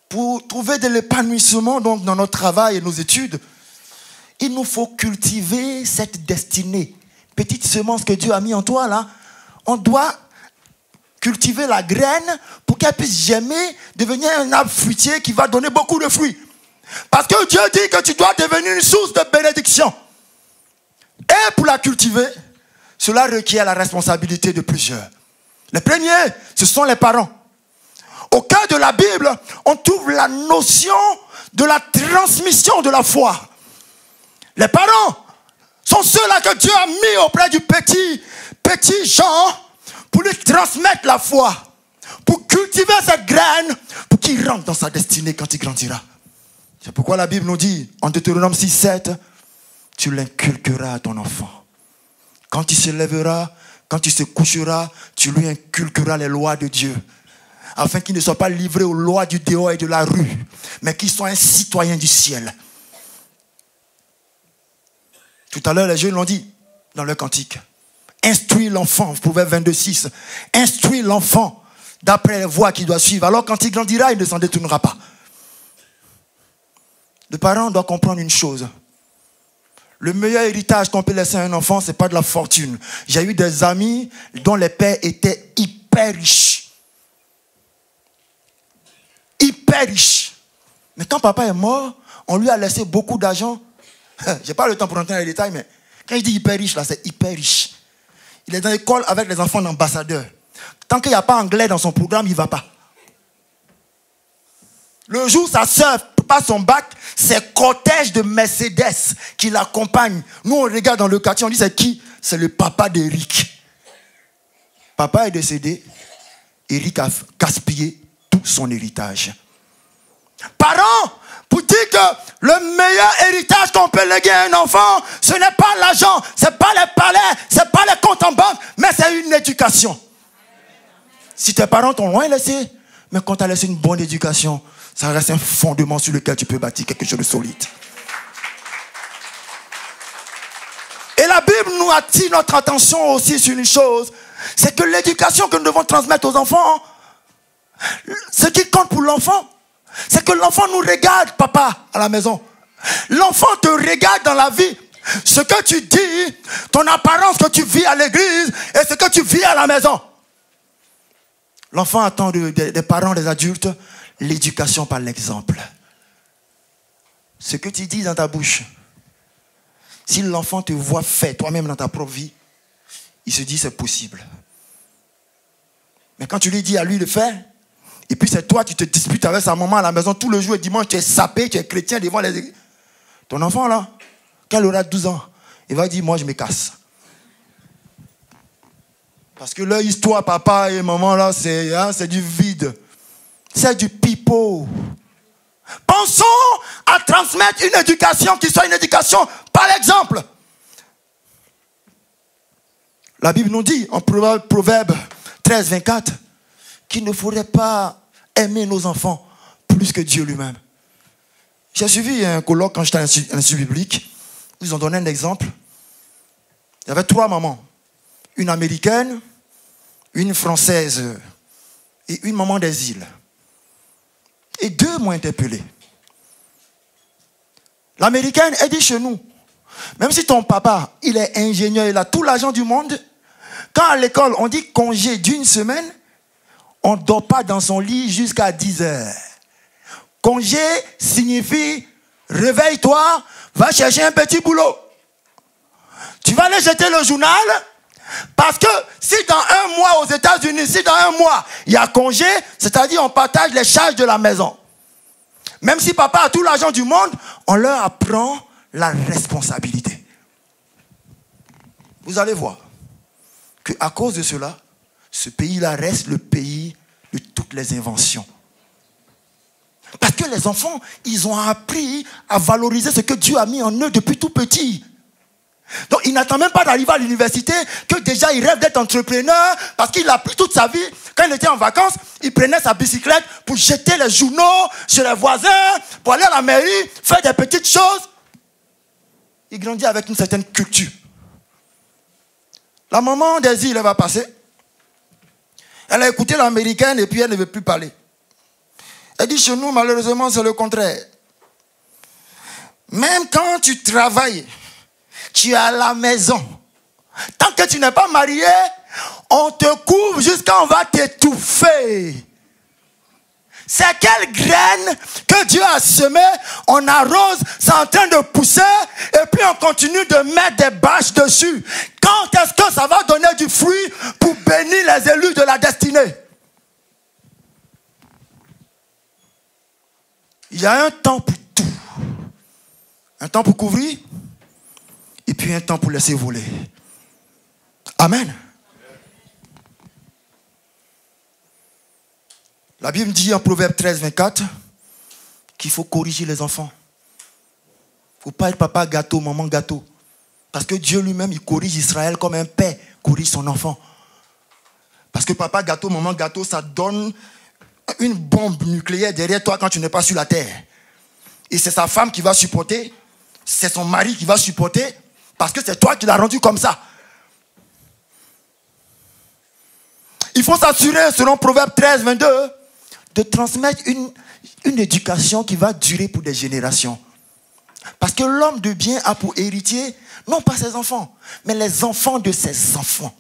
Pour trouver de l'épanouissement donc dans notre travail et nos études, il nous faut cultiver cette destinée. Petite semence que Dieu a mis en toi là, on doit cultiver la graine pour qu'elle puisse germer, devenir un arbre fruitier qui va donner beaucoup de fruits. Parce que Dieu dit que tu dois devenir une source de bénédiction. Et pour la cultiver, cela requiert la responsabilité de plusieurs. Les premiers, ce sont les parents. Au cœur de la Bible, on trouve la notion de la transmission de la foi. Les parents sont ceux-là que Dieu a mis auprès du petit Jean pour lui transmettre la foi, pour cultiver cette graine, pour qu'il rentre dans sa destinée quand il grandira. C'est pourquoi la Bible nous dit, en Deutéronome 6, 7, tu l'inculqueras à ton enfant. Quand il se lèvera, quand il se couchera, tu lui inculqueras les lois de Dieu, afin qu'il ne soit pas livré aux lois du dehors et de la rue, mais qu'il soit un citoyen du ciel. Tout à l'heure, les jeunes l'ont dit dans leur cantique. Instruis l'enfant, Proverbe 22, 6. Instruis l'enfant d'après les voies qu'il doit suivre. Alors quand il grandira, il ne s'en détournera pas. Le parent doit comprendre une chose. Le meilleur héritage qu'on peut laisser à un enfant, ce n'est pas de la fortune. J'ai eu des amis dont les pères étaient hyper riches. Hyper riches. Mais quand papa est mort, on lui a laissé beaucoup d'argent. Je n'ai pas le temps pour entrer dans les détails, mais quand je dis hyper riche, là, c'est hyper riche. Il est dans l'école avec les enfants d'ambassadeurs. Tant qu'il n'y a pas anglais dans son programme, il ne va pas. Le jour où sa soeur passe son bac, c'est cortège de Mercedes qui l'accompagne. Nous, on regarde dans le quartier, on dit c'est qui? C'est le papa d'Éric. Papa est décédé. Éric a gaspillé tout son héritage. Parents, pour dire que le meilleur héritage qu'on peut léguer à un enfant, ce n'est pas l'argent, ce n'est pas les palais, ce n'est pas les comptes en banque, mais c'est une éducation. Si tes parents t'ont loin laissé, mais quand tu as laissé une bonne éducation, ça reste un fondement sur lequel tu peux bâtir quelque chose de solide. Et la Bible nous attire notre attention aussi sur une chose, c'est que l'éducation que nous devons transmettre aux enfants, ce qui compte pour l'enfant, C'est que l'enfant nous regarde, papa, à la maison. L'enfant te regarde dans la vie. Ce que tu dis, ton apparence que tu vis à l'église et ce que tu vis à la maison. L'enfant attend des parents, des adultes, l'éducation par l'exemple. Ce que tu dis dans ta bouche, si l'enfant te voit faire toi-même dans ta propre vie, il se dit c'est possible. Mais quand tu lui dis à lui de faire, et puis c'est toi, tu te disputes avec sa maman à la maison tout le jour et dimanche, tu es sapé, tu es chrétien devant les églises. Ton enfant là, quand il aura 12 ans, il va dire moi je me casse. Parce que leur histoire, papa et maman là, c'est du vide. C'est du pipeau. Pensons à transmettre une éducation qui soit une éducation par l'exemple. La Bible nous dit en Proverbe 13, 24 qu'il ne faudrait pas aimer nos enfants plus que Dieu lui-même. J'ai suivi un colloque quand j'étais à l'Institut biblique. Ils ont donné un exemple. Il y avait 3 mamans. Une américaine, une française et une maman des îles. Et 2 m'ont interpellé. L'américaine, elle dit chez nous, même si ton papa, il est ingénieur, il a tout l'argent du monde, quand à l'école, on dit congé d'1 semaine, on ne dort pas dans son lit jusqu'à 10 heures. Congé signifie, réveille-toi, va chercher un petit boulot. Tu vas aller jeter le journal, parce que si dans 1 mois aux États-Unis, si dans 1 mois, il y a congé, c'est-à-dire on partage les charges de la maison. Même si papa a tout l'argent du monde, on leur apprend la responsabilité. Vous allez voir qu'à cause de cela, ce pays-là reste le pays de toutes les inventions. Parce que les enfants, ils ont appris à valoriser ce que Dieu a mis en eux depuis tout petit. Donc, il n'attend même pas d'arriver à l'université que déjà il rêve d'être entrepreneur parce qu'il a appris toute sa vie. Quand il était en vacances, il prenait sa bicyclette pour jeter les journaux chez les voisins, pour aller à la mairie, faire des petites choses. Il grandit avec une certaine culture. La maman des îles, elle va passer. Elle a écouté l'américaine et puis elle ne veut plus parler. Elle dit chez nous, malheureusement, c'est le contraire. Même quand tu travailles, tu es à la maison. Tant que tu n'es pas marié, on te couvre jusqu'à on va t'étouffer. C'est quelle graine que Dieu a semée, on arrose, c'est en train de pousser, et puis on continue de mettre des bâches dessus. Quand est-ce que ça va donner du fruit pour bénir les élus de la destinée? Il y a un temps pour tout. Un temps pour couvrir, et puis un temps pour laisser voler. Amen. La Bible dit en Proverbe 13, 24 qu'il faut corriger les enfants. Il ne faut pas être papa gâteau, maman gâteau. Parce que Dieu lui-même, il corrige Israël comme un père corrige son enfant. Parce que papa gâteau, maman gâteau, ça donne une bombe nucléaire derrière toi quand tu n'es pas sur la terre. Et c'est sa femme qui va supporter, c'est son mari qui va supporter, parce que c'est toi qui l'as rendu comme ça. Il faut s'assurer, selon Proverbe 13, 22, de transmettre une éducation qui va durer pour des générations. Parce que l'homme de bien a pour héritier, non pas ses enfants, mais les enfants de ses enfants.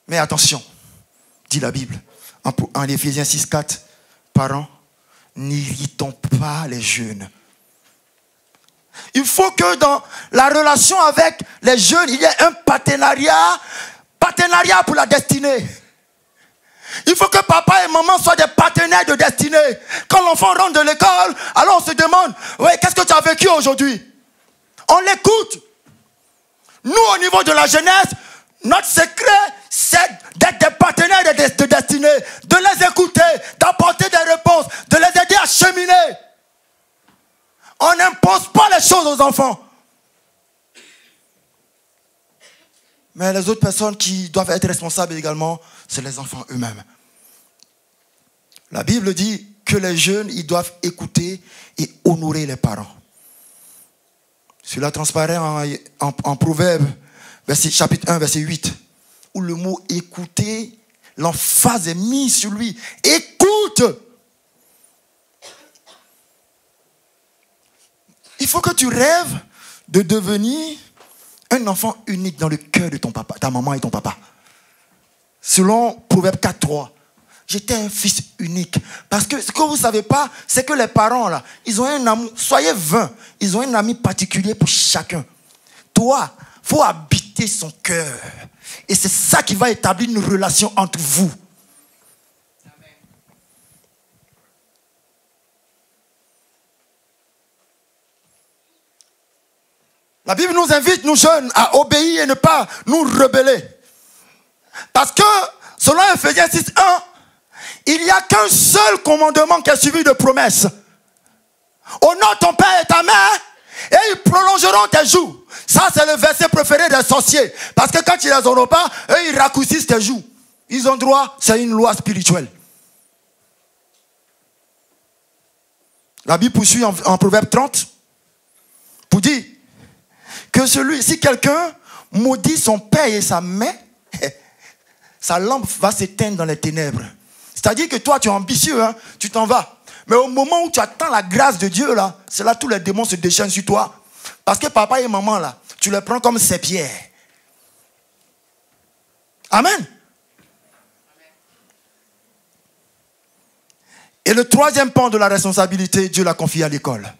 Mais attention, dit la Bible, en Éphésiens 6, 4, parents, n'irritons pas les jeunes. Il faut que dans la relation avec les jeunes, il y ait un partenariat pour la destinée. Il faut que papa et maman soient des partenaires de destinée. Quand l'enfant rentre de l'école, alors on se demande, ouais, qu'est-ce que tu as vécu aujourd'hui? On l'écoute. Nous, au niveau de la jeunesse, notre secret, c'est d'être des partenaires de destinée, de les écouter, d'apporter des réponses, de les aider à cheminer. On n'impose pas les choses aux enfants. Mais les autres personnes qui doivent être responsables également, c'est les enfants eux-mêmes. La Bible dit que les jeunes, ils doivent écouter et honorer les parents. Cela transparaît en Proverbe, chapitre 1, verset 8, où le mot écouter L'emphase est mise sur lui. Écoute. Il faut que tu rêves de devenir un enfant unique dans le cœur de ton papa, ta maman et ton papa. Selon Proverbe 4.3, j'étais un fils unique. Parce que ce que vous ne savez pas, c'est que les parents, là, ils ont un amour. Soyez 20, ils ont un ami particulier pour chacun. Toi, il faut habiter son cœur. Et c'est ça qui va établir une relation entre vous. La Bible nous invite, nous jeunes, à obéir et ne pas nous rebeller. Parce que, selon Ephésiens 6.1, il n'y a qu'un seul commandement qui est suivi de promesses. Honore ton père et ta mère, et ils prolongeront tes jours. Ça, c'est le verset préféré des sorciers. Parce que quand ils ne les honorent pas, eux, ils raccourcissent tes jours. Ils ont droit, c'est une loi spirituelle. La Bible poursuit en Proverbe 30 pour dire que si quelqu'un maudit son père et sa mère, sa lampe va s'éteindre dans les ténèbres. C'est-à-dire que toi, tu es ambitieux, hein, tu t'en vas. Mais au moment où tu attends la grâce de Dieu, là, c'est là que tous les démons se déchaînent sur toi. Parce que papa et maman, là, tu les prends comme ses pierres. Amen. Et le troisième pan de la responsabilité, Dieu l'a confié à l'école.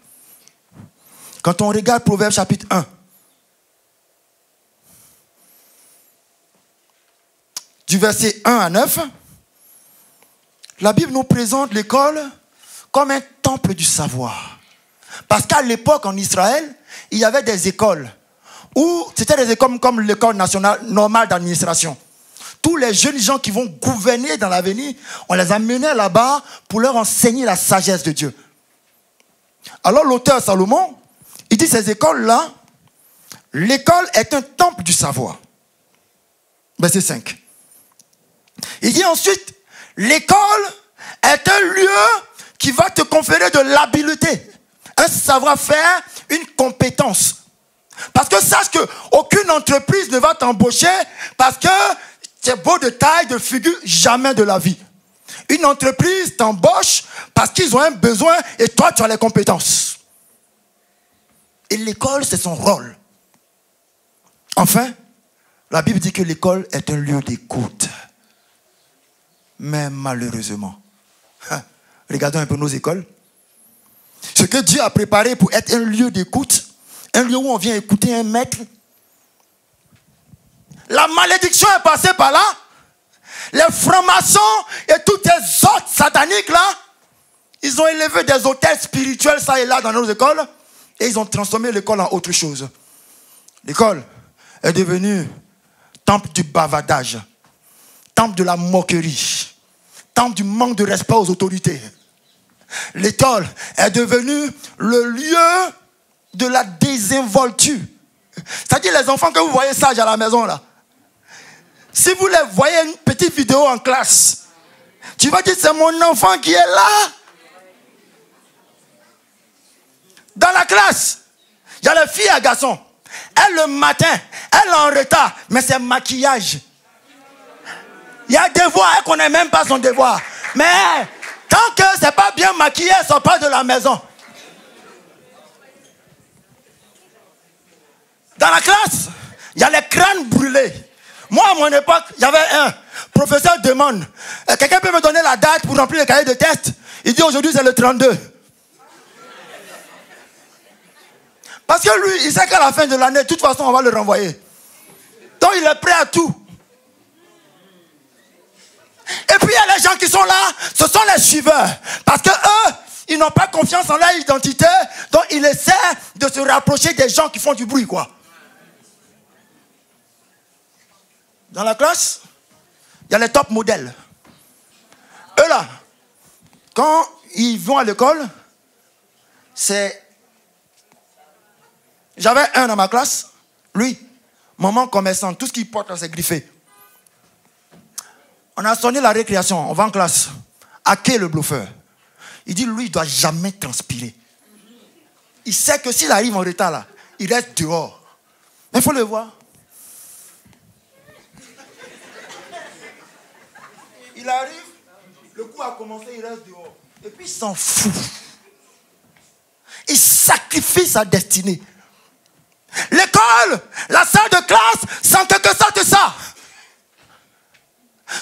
Quand on regarde Proverbe chapitre 1, du verset 1 à 9, la Bible nous présente l'école comme un temple du savoir. Parce qu'à l'époque, en Israël, il y avait des écoles où c'était des écoles comme l'école nationale normale d'administration. Tous les jeunes gens qui vont gouverner dans l'avenir, on les amenait là-bas pour leur enseigner la sagesse de Dieu. Alors l'auteur Salomon, il dit ces écoles-là, l'école est un temple du savoir. Verset 5. Il dit ensuite, l'école est un lieu qui va te conférer de l'habileté, un savoir-faire, une compétence. Parce que sache qu'aucune entreprise ne va t'embaucher parce que c'est beau de taille, de figure, jamais de la vie. Une entreprise t'embauche parce qu'ils ont un besoin et toi, tu as les compétences. Et l'école, c'est son rôle. Enfin, la Bible dit que l'école est un lieu d'écoute. Mais malheureusement, regardons un peu nos écoles. Ce que Dieu a préparé pour être un lieu d'écoute, un lieu où on vient écouter un maître, la malédiction est passée par là. Les francs-maçons et tous les autres sataniques là, ils ont élevé des hôtels spirituels ça et là dans nos écoles et ils ont transformé l'école en autre chose. L'école est devenue temple du bavardage, temple de la moquerie, temple du manque de respect aux autorités. L'école est devenue le lieu de la désinvolture. C'est-à-dire les enfants que vous voyez sages à la maison là, si vous les voyez une petite vidéo en classe, tu vas dire c'est mon enfant qui est là. Dans la classe, il y a les filles et les garçons. Elle le matin, elle est en retard, mais c'est maquillage. Il y a devoir, elle ne connaît même pas son devoir. Mais tant que ce n'est pas bien maquillé, elle ne sort pas de la maison. Dans la classe, il y a les crânes brûlés. Moi, à mon époque, il y avait un professeur demande, quelqu'un peut me donner la date pour remplir le cahier de test? Il dit aujourd'hui c'est le 32. Parce que lui, il sait qu'à la fin de l'année, de toute façon, on va le renvoyer. Donc il est prêt à tout. Et puis il y a les gens qui sont là, ce sont les suiveurs. Parce que eux, ils n'ont pas confiance en leur identité, donc ils essaient de se rapprocher des gens qui font du bruit, quoi. Dans la classe, il y a les top modèles. Eux là, quand ils vont à l'école, c'est... J'avais un dans ma classe, lui, maman commerçante, tout ce qu'il porte là, c'est griffé. On a sonné la récréation, on va en classe. Hacké le bluffeur. Il dit, lui, il ne doit jamais transpirer. Il sait que s'il arrive en retard là, il reste dehors. Mais il faut le voir. Il arrive, le coup a commencé, il reste dehors. Et puis il s'en fout. Il sacrifie sa destinée. L'école, la salle de classe, c'est en quelque sorte ça.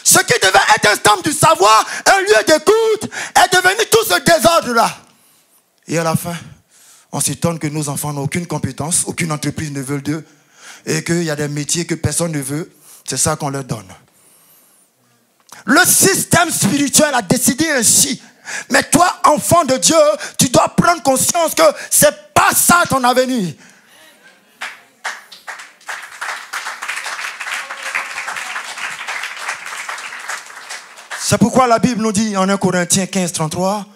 Ce qui devait être un temple du savoir, un lieu d'écoute, est devenu tout ce désordre-là. Et à la fin, on s'étonne que nos enfants n'ont aucune compétence, aucune entreprise ne veut d'eux, et qu'il y a des métiers que personne ne veut. C'est ça qu'on leur donne. Le système spirituel a décidé ainsi. Mais toi, enfant de Dieu, tu dois prendre conscience que c'est pas ça ton avenir. C'est pourquoi la Bible nous dit en 1 Corinthiens 15, 33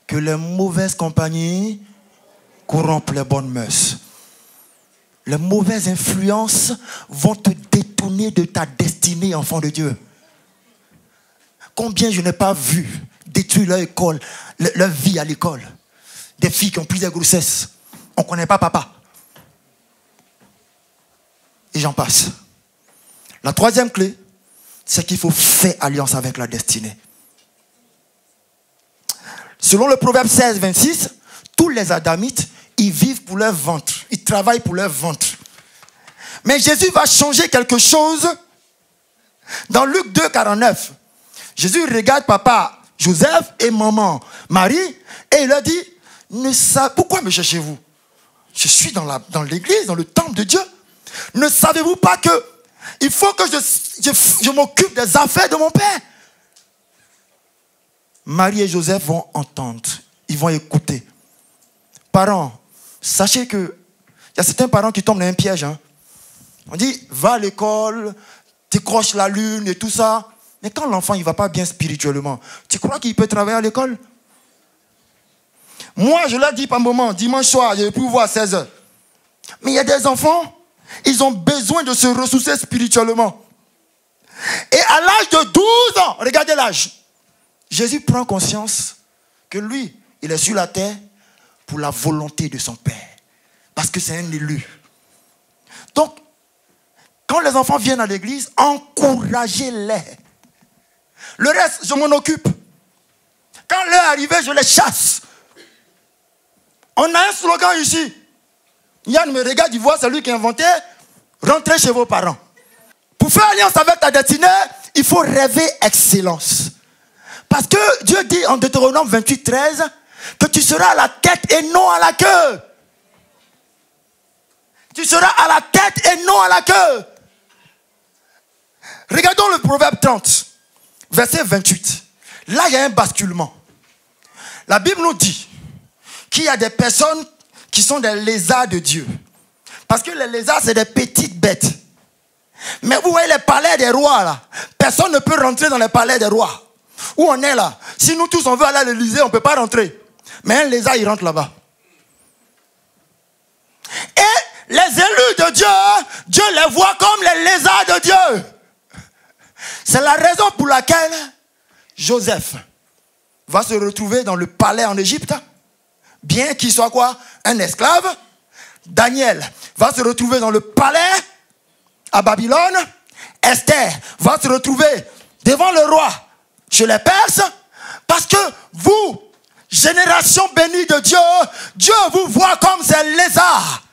que les mauvaises compagnies corrompent les bonnes mœurs. Les mauvaises influences vont te détourner de ta destinée, enfant de Dieu. Combien je n'ai pas vu détruire leur école, leur vie à l'école. Des filles qui ont plusieurs grossesses. On ne connaît pas papa. Et j'en passe. La troisième clé, c'est qu'il faut faire alliance avec la destinée. Selon le Proverbe 16, 26, tous les Adamites, ils vivent pour leur ventre. Ils travaillent pour leur ventre. Mais Jésus va changer quelque chose dans Luc 2, 49. Jésus regarde papa Joseph et maman Marie et il leur dit, pourquoi me cherchez-vous? Je suis dans l'église, dans le temple de Dieu. Ne savez-vous pas que il faut que je m'occupe des affaires de mon père? Marie et Joseph vont entendre. Ils vont écouter. Parents, sachez que il y a certains parents qui tombent dans un piège. Hein. On dit, va à l'école, décroche la lune et tout ça. Mais quand l'enfant ne va pas bien spirituellement, tu crois qu'il peut travailler à l'école? Moi, je leur dis par moment, dimanche soir, je vais plus voir à 16h. Mais il y a des enfants, ils ont besoin de se ressourcer spirituellement. Et à l'âge de 12 ans, regardez l'âge, Jésus prend conscience que lui, il est sur la terre pour la volonté de son Père. Parce que c'est un élu. Donc, quand les enfants viennent à l'église, encouragez-les. Le reste, je m'en occupe. Quand l'heure est arrivée, je les chasse. On a un slogan ici. Yann me regarde, il voit, c'est lui qui a inventé. Rentrez chez vos parents. Pour faire alliance avec ta destinée, il faut rêver excellence. Parce que Dieu dit en Deutéronome 28, 13 que tu seras à la tête et non à la queue. Tu seras à la tête et non à la queue. Regardons le Proverbe 30, verset 28. Là, il y a un basculement. La Bible nous dit qu'il y a des personnes qui sont des lézards de Dieu. Parce que les lézards, c'est des petites bêtes. Mais vous voyez les palais des rois, là. Personne ne peut rentrer dans les palais des rois. Où on est là? Si nous tous, on veut aller à l'Élysée, on ne peut pas rentrer. Mais un lézard, il rentre là-bas. Et les élus de Dieu, Dieu les voit comme les lézards de Dieu. C'est la raison pour laquelle Joseph va se retrouver dans le palais en Égypte, bien qu'il soit quoi? Un esclave. Daniel va se retrouver dans le palais à Babylone. Esther va se retrouver devant le roi chez les Perses. Parce que vous, génération bénie de Dieu, Dieu vous voit comme ces lézards.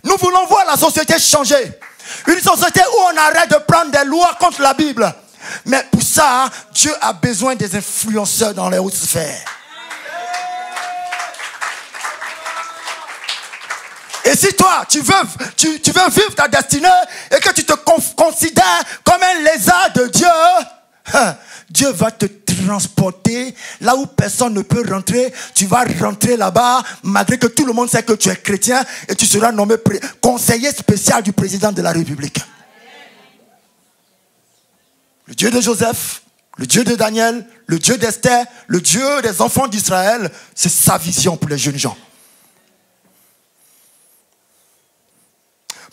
Nous voulons voir la société changer. Une société où on arrête de prendre des lois contre la Bible. Mais pour ça, Dieu a besoin des influenceurs dans les hautes sphères. Et si toi, tu veux vivre ta destinée et que tu te considères comme un lézard de Dieu, Dieu va te transporter là où personne ne peut rentrer. Tu vas rentrer là-bas malgré que tout le monde sait que tu es chrétien et tu seras nommé conseiller spécial du président de la République. Le Dieu de Joseph, le Dieu de Daniel, le Dieu d'Esther, le Dieu des enfants d'Israël, c'est sa vision pour les jeunes gens.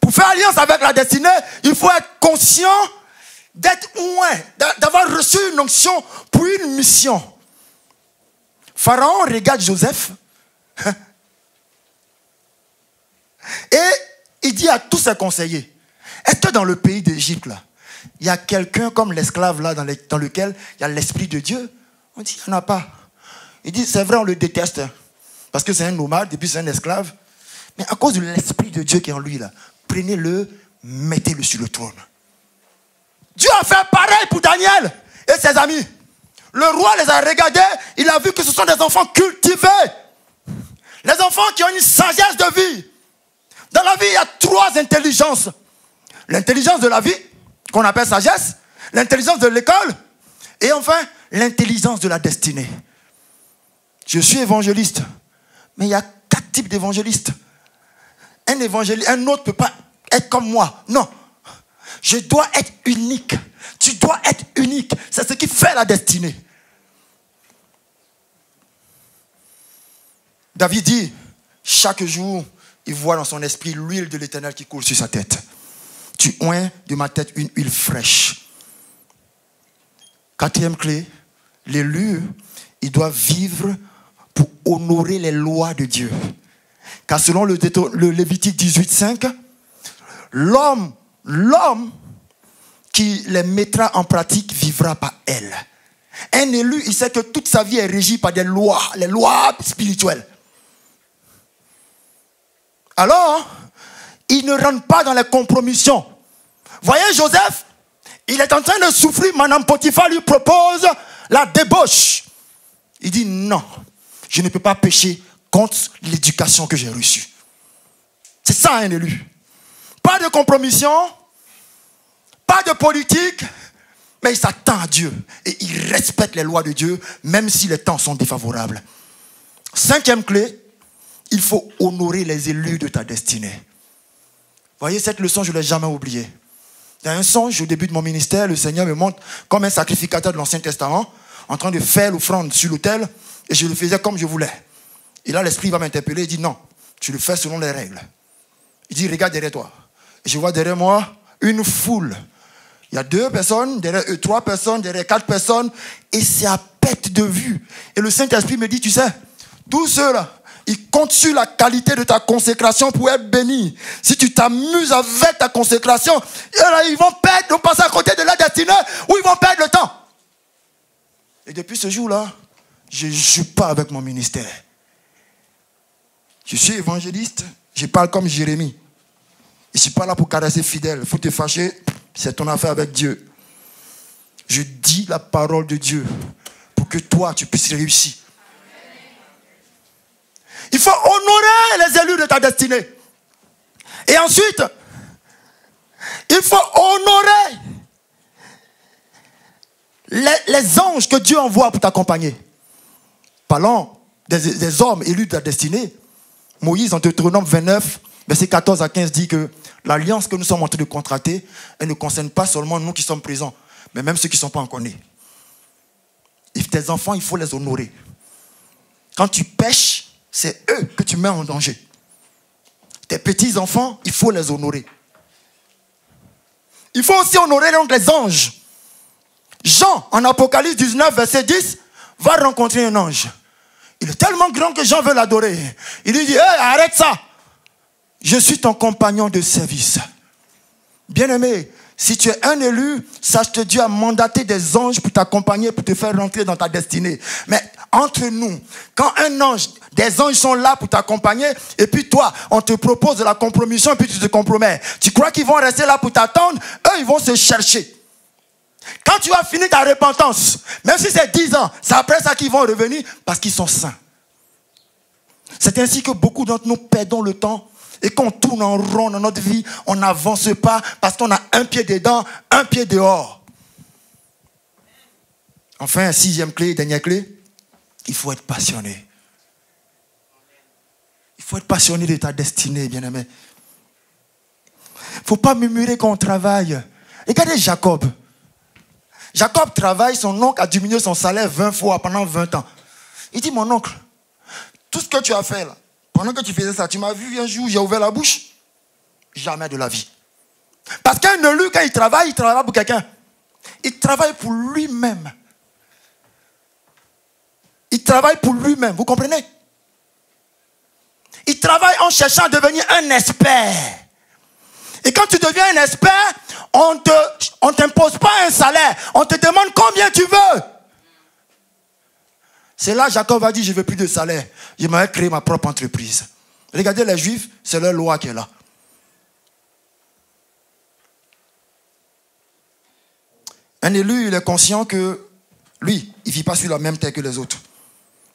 Pour faire alliance avec la destinée, il faut être conscient d'être loin, d'avoir reçu une onction pour une mission. Pharaon regarde Joseph et il dit à tous ses conseillers, est-ce que dans le pays d'Égypte, là, il y a quelqu'un comme l'esclave là dans lequel il y a l'Esprit de Dieu. On dit, il n'y en a pas. Il dit, c'est vrai, on le déteste. Parce que c'est un nomade et puis c'est un esclave. Mais à cause de l'Esprit de Dieu qui est en lui là, prenez-le, mettez-le sur le trône. Dieu a fait pareil pour Daniel et ses amis. Le roi les a regardés, il a vu que ce sont des enfants cultivés. Les enfants qui ont une sagesse de vie. Dans la vie, il y a 3 intelligences. L'intelligence de la vie, qu'on appelle sagesse, l'intelligence de l'école, et enfin, l'intelligence de la destinée. Je suis évangéliste, mais il y a 4 types d'évangélistes. Un évangéliste, un autre ne peut pas être comme moi. Non. Je dois être unique. Tu dois être unique. C'est ce qui fait la destinée. David dit, chaque jour, il voit dans son esprit l'huile de l'Éternel qui coule sur sa tête. Tu oins de ma tête une huile fraîche. 4e clé, l'élu, il doit vivre pour honorer les lois de Dieu. Car selon le Lévitique 18:5, l'homme qui les mettra en pratique vivra par elle. Un élu, il sait que toute sa vie est régie par des lois, les lois spirituelles. Alors, il ne rentre pas dans les compromissions. Voyez Joseph, il est en train de souffrir, Madame Potiphar lui propose la débauche. Il dit non, je ne peux pas pécher contre l'éducation que j'ai reçue. C'est ça un élu. Pas de compromission, pas de politique, mais il s'attend à Dieu et il respecte les lois de Dieu, même si les temps sont défavorables. 5e clé, il faut honorer les élus de ta destinée. Voyez, cette leçon, je ne l'ai jamais oubliée. Dans un songe, au début de mon ministère, le Seigneur me montre comme un sacrificateur de l'Ancien Testament, en train de faire l'offrande sur l'autel, et je le faisais comme je voulais. Et là, l'Esprit va m'interpeller, il dit non, tu le fais selon les règles. Il dit, regarde derrière toi. Et je vois derrière moi une foule. Il y a 2 personnes, derrière eux 3 personnes, derrière 4 personnes, et c'est à perte de vue. Et le Saint-Esprit me dit, tu sais, tous ceux-là, ils comptent sur la qualité de ta consécration pour être bénis. Si tu t'amuses avec ta consécration, ils vont passer à côté de la destinée ou ils vont perdre le temps. Et depuis ce jour-là, je ne joue pas avec mon ministère. Je suis évangéliste, je parle comme Jérémie. Je ne suis pas là pour caresser fidèle. Il faut te fâcher, c'est ton affaire avec Dieu. Je dis la parole de Dieu pour que toi, tu puisses réussir. Il faut honorer les élus de ta destinée. Et ensuite, il faut honorer les anges que Dieu envoie pour t'accompagner. Parlons des hommes élus de ta destinée. Moïse, en Deutéronome 29, versets 14 à 15, dit que l'alliance que nous sommes en train de contracter, elle ne concerne pas seulement nous qui sommes présents, mais même ceux qui ne sont pas encore nés. Et tes enfants, il faut les honorer. Quand tu pêches, c'est eux que tu mets en danger. Tes petits-enfants, il faut les honorer. Il faut aussi honorer donc les anges. Jean, en Apocalypse 19, verset 10, va rencontrer un ange. Il est tellement grand que Jean veut l'adorer. Il lui dit, hey, arrête ça. Je suis ton compagnon de service. Bien-aimé, si tu es un élu, sache que Dieu a mandaté des anges pour t'accompagner, pour te faire rentrer dans ta destinée. Mais entre nous, quand un ange, des anges sont là pour t'accompagner, et puis toi, on te propose de la compromission, et puis tu te compromets. Tu crois qu'ils vont rester là pour t'attendre? Eux, ils vont se chercher. Quand tu as fini ta repentance, même si c'est 10 ans, c'est après ça qu'ils vont revenir, parce qu'ils sont saints. C'est ainsi que beaucoup d'entre nous perdons le temps. Et qu'on tourne en rond dans notre vie, on n'avance pas parce qu'on a un pied dedans, un pied dehors. Enfin, 6e clé, dernière clé, il faut être passionné. Il faut être passionné de ta destinée, bien-aimé. Il ne faut pas murmurer quand on travaille. Regardez Jacob. Jacob travaille, son oncle a diminué son salaire 20 fois pendant 20 ans. Il dit, mon oncle, tout ce que tu as fait là, pendant que tu faisais ça, tu m'as vu un jour, j'ai ouvert la bouche? Jamais de la vie. Parce qu'un élu, quand il travaille pour quelqu'un. Il travaille pour lui-même. Il travaille pour lui-même, vous comprenez? Il travaille en cherchant à devenir un expert. Et quand tu deviens un expert, on t'impose pas un salaire. On te demande combien tu veux. C'est là Jacob a dit, je ne veux plus de salaire. J'aimerais créer ma propre entreprise. Regardez les Juifs, c'est leur loi qui est là. Un élu, il est conscient que lui, il ne vit pas sur la même terre que les autres.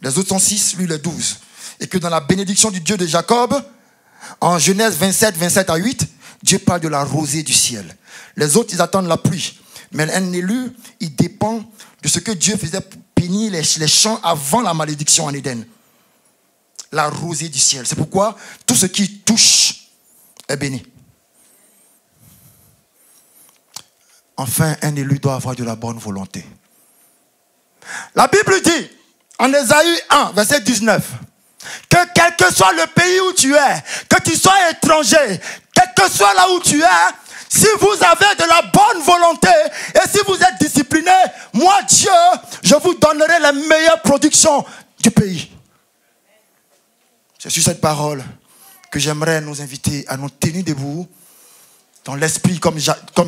Les autres sont 6, lui, il est 12. Et que dans la bénédiction du Dieu de Jacob, en Genèse 27, 27 à 8, Dieu parle de la rosée du ciel. Les autres, ils attendent la pluie. Mais un élu, il dépend de ce que Dieu faisait pour bénir les champs avant la malédiction en Éden. La rosée du ciel. C'est pourquoi tout ce qui touche est béni. Enfin, un élu doit avoir de la bonne volonté. La Bible dit, en Ésaïe 1, verset 19, que quel que soit le pays où tu es, que tu sois étranger, quel que soit là où tu es, si vous avez de la bonne volonté et si vous êtes discipliné, moi Dieu, je vous donnerai les meilleures productions du pays. C'est sur cette parole que j'aimerais nous inviter à nous tenir debout dans l'esprit comme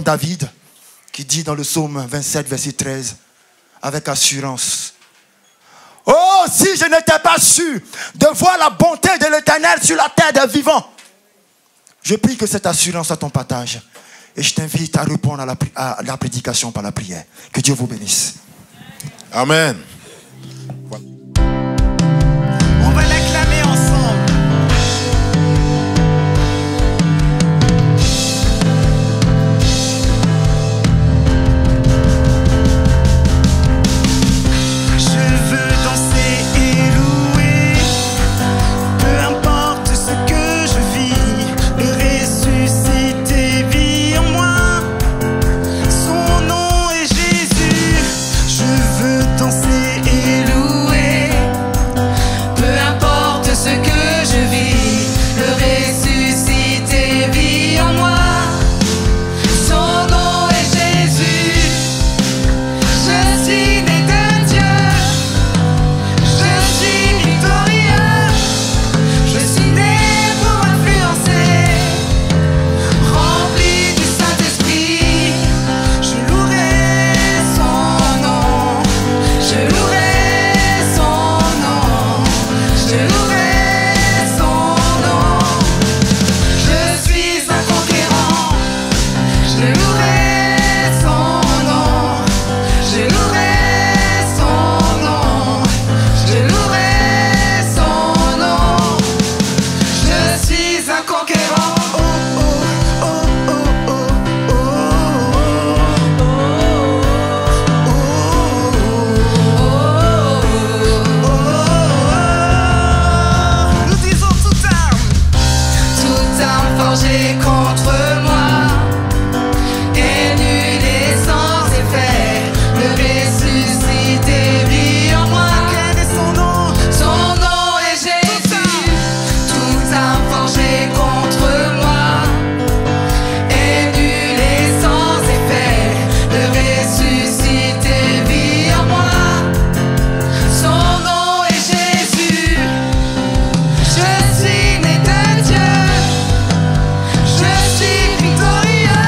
David qui dit dans le psaume 27, verset 13, avec assurance. Oh, si je n'étais pas sûr de voir la bonté de l'Éternel sur la terre des vivants. Je prie que cette assurance soit ton partage. Et je t'invite à répondre à la prédication par la prière. Que Dieu vous bénisse. Amen. On va l'acclamer ensemble. Je veux danser et louer, peu importe ce que je vis, le ressuscité vit en moi, son nom est Jésus. Je veux danser et louer, peu importe ce que je vis, le ressuscité vit en moi, son nom est Jésus. Je suis né de Dieu, je suis victorieux, je suis né pour influencer, rempli du Saint-Esprit. Je louerai son nom, je louerai son nom, je louerai son nom. Je suis un conquérant, je louerai son nom, je louerai son nom, je louerai son nom. Je suis un conquérant. Oh oh oh oh oh oh. Nous disons toute arme forgée contre moi est nulle et sans effet. Le ressuscité vit en moi. Quel est son nom? Son nom est Jésus. Toute arme forgée contre moi est nulle et sans effet. Le ressuscité vit en moi. Son nom est Jésus. Je suis né de Dieu, je suis victorieux,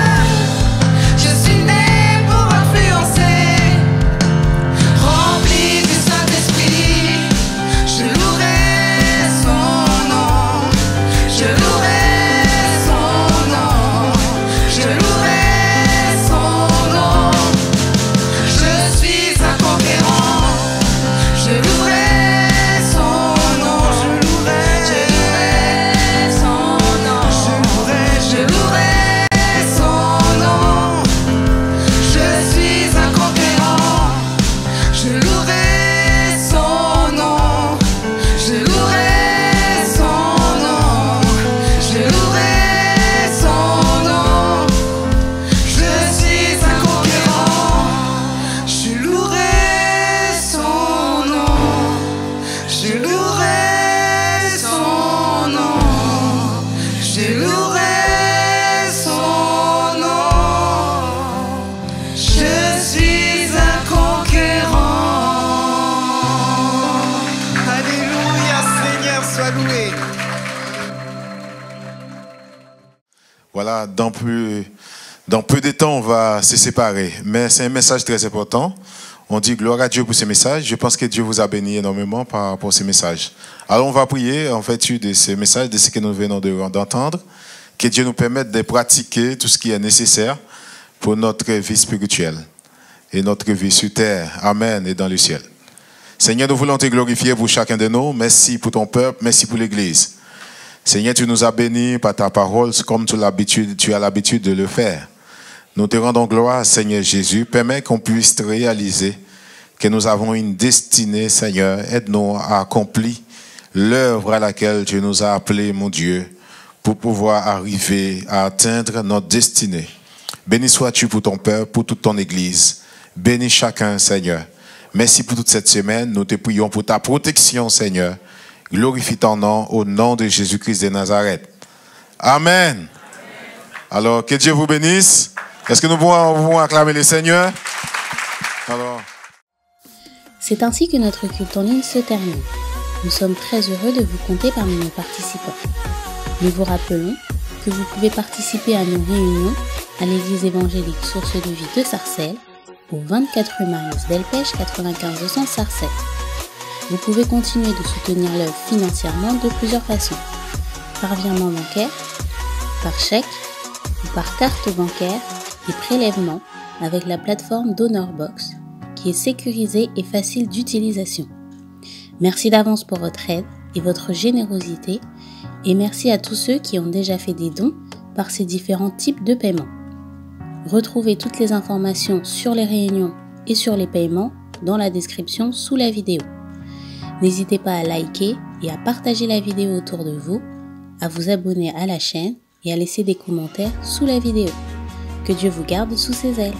je suis né pour influencer, rempli du Saint-Esprit. Je louerai son nom, je louerai son nom, je louerai son nom. Je suis un conquérant, je louerai son nom, je louerai son nom, je louerai son nom. Je suis un conquérant, je louerai son nom, je louerai son nom, je louerai son nom. Je suis un conquérant, je louerai son nom, je louerai son nom, je louerai son nom. Je suis un conquérant. Alléluia, Seigneur, sois loué. Voilà, dans plus Dans peu de temps, on va se séparer. Mais c'est un message très important. On dit gloire à Dieu pour ce message. Je pense que Dieu vous a béni énormément par rapport à ces messages. Alors on va prier en vertu de ces messages, de ce que nous venons d'entendre. Que Dieu nous permette de pratiquer tout ce qui est nécessaire pour notre vie spirituelle et notre vie sur terre. Amen. Et dans le ciel. Seigneur, nous voulons te glorifier pour chacun de nous. Merci pour ton peuple. Merci pour l'Église. Seigneur, tu nous as bénis par ta parole comme tu as l'habitude de le faire. Nous te rendons gloire, Seigneur Jésus. Permets qu'on puisse réaliser que nous avons une destinée, Seigneur. Aide-nous à accomplir l'œuvre à laquelle tu nous as appelés, mon Dieu, pour pouvoir arriver à atteindre notre destinée. Béni sois-tu pour ton peuple, pour toute ton Église. Bénis chacun, Seigneur. Merci pour toute cette semaine. Nous te prions pour ta protection, Seigneur. Glorifie ton nom au nom de Jésus-Christ de Nazareth. Amen. Alors, que Dieu vous bénisse. Est-ce que nous pouvons acclamer le Seigneur? Alors. C'est ainsi que notre culte en ligne se termine. Nous sommes très heureux de vous compter parmi nos participants. Nous vous rappelons que vous pouvez participer à nos réunions à l'église évangélique Source de Vie de Sarcelles, au 24 rue Marius Delpech, 95 200 Sarcelles. Vous pouvez continuer de soutenir l'œuvre financièrement de plusieurs façons. Par virement bancaire, par chèque ou par carte bancaire et prélèvement avec la plateforme DonorBox qui est sécurisée et facile d'utilisation. Merci d'avance pour votre aide et votre générosité et merci à tous ceux qui ont déjà fait des dons par ces différents types de paiements. Retrouvez toutes les informations sur les réunions et sur les paiements dans la description sous la vidéo. N'hésitez pas à liker et à partager la vidéo autour de vous, à vous abonner à la chaîne et à laisser des commentaires sous la vidéo. Que Dieu vous garde sous ses ailes.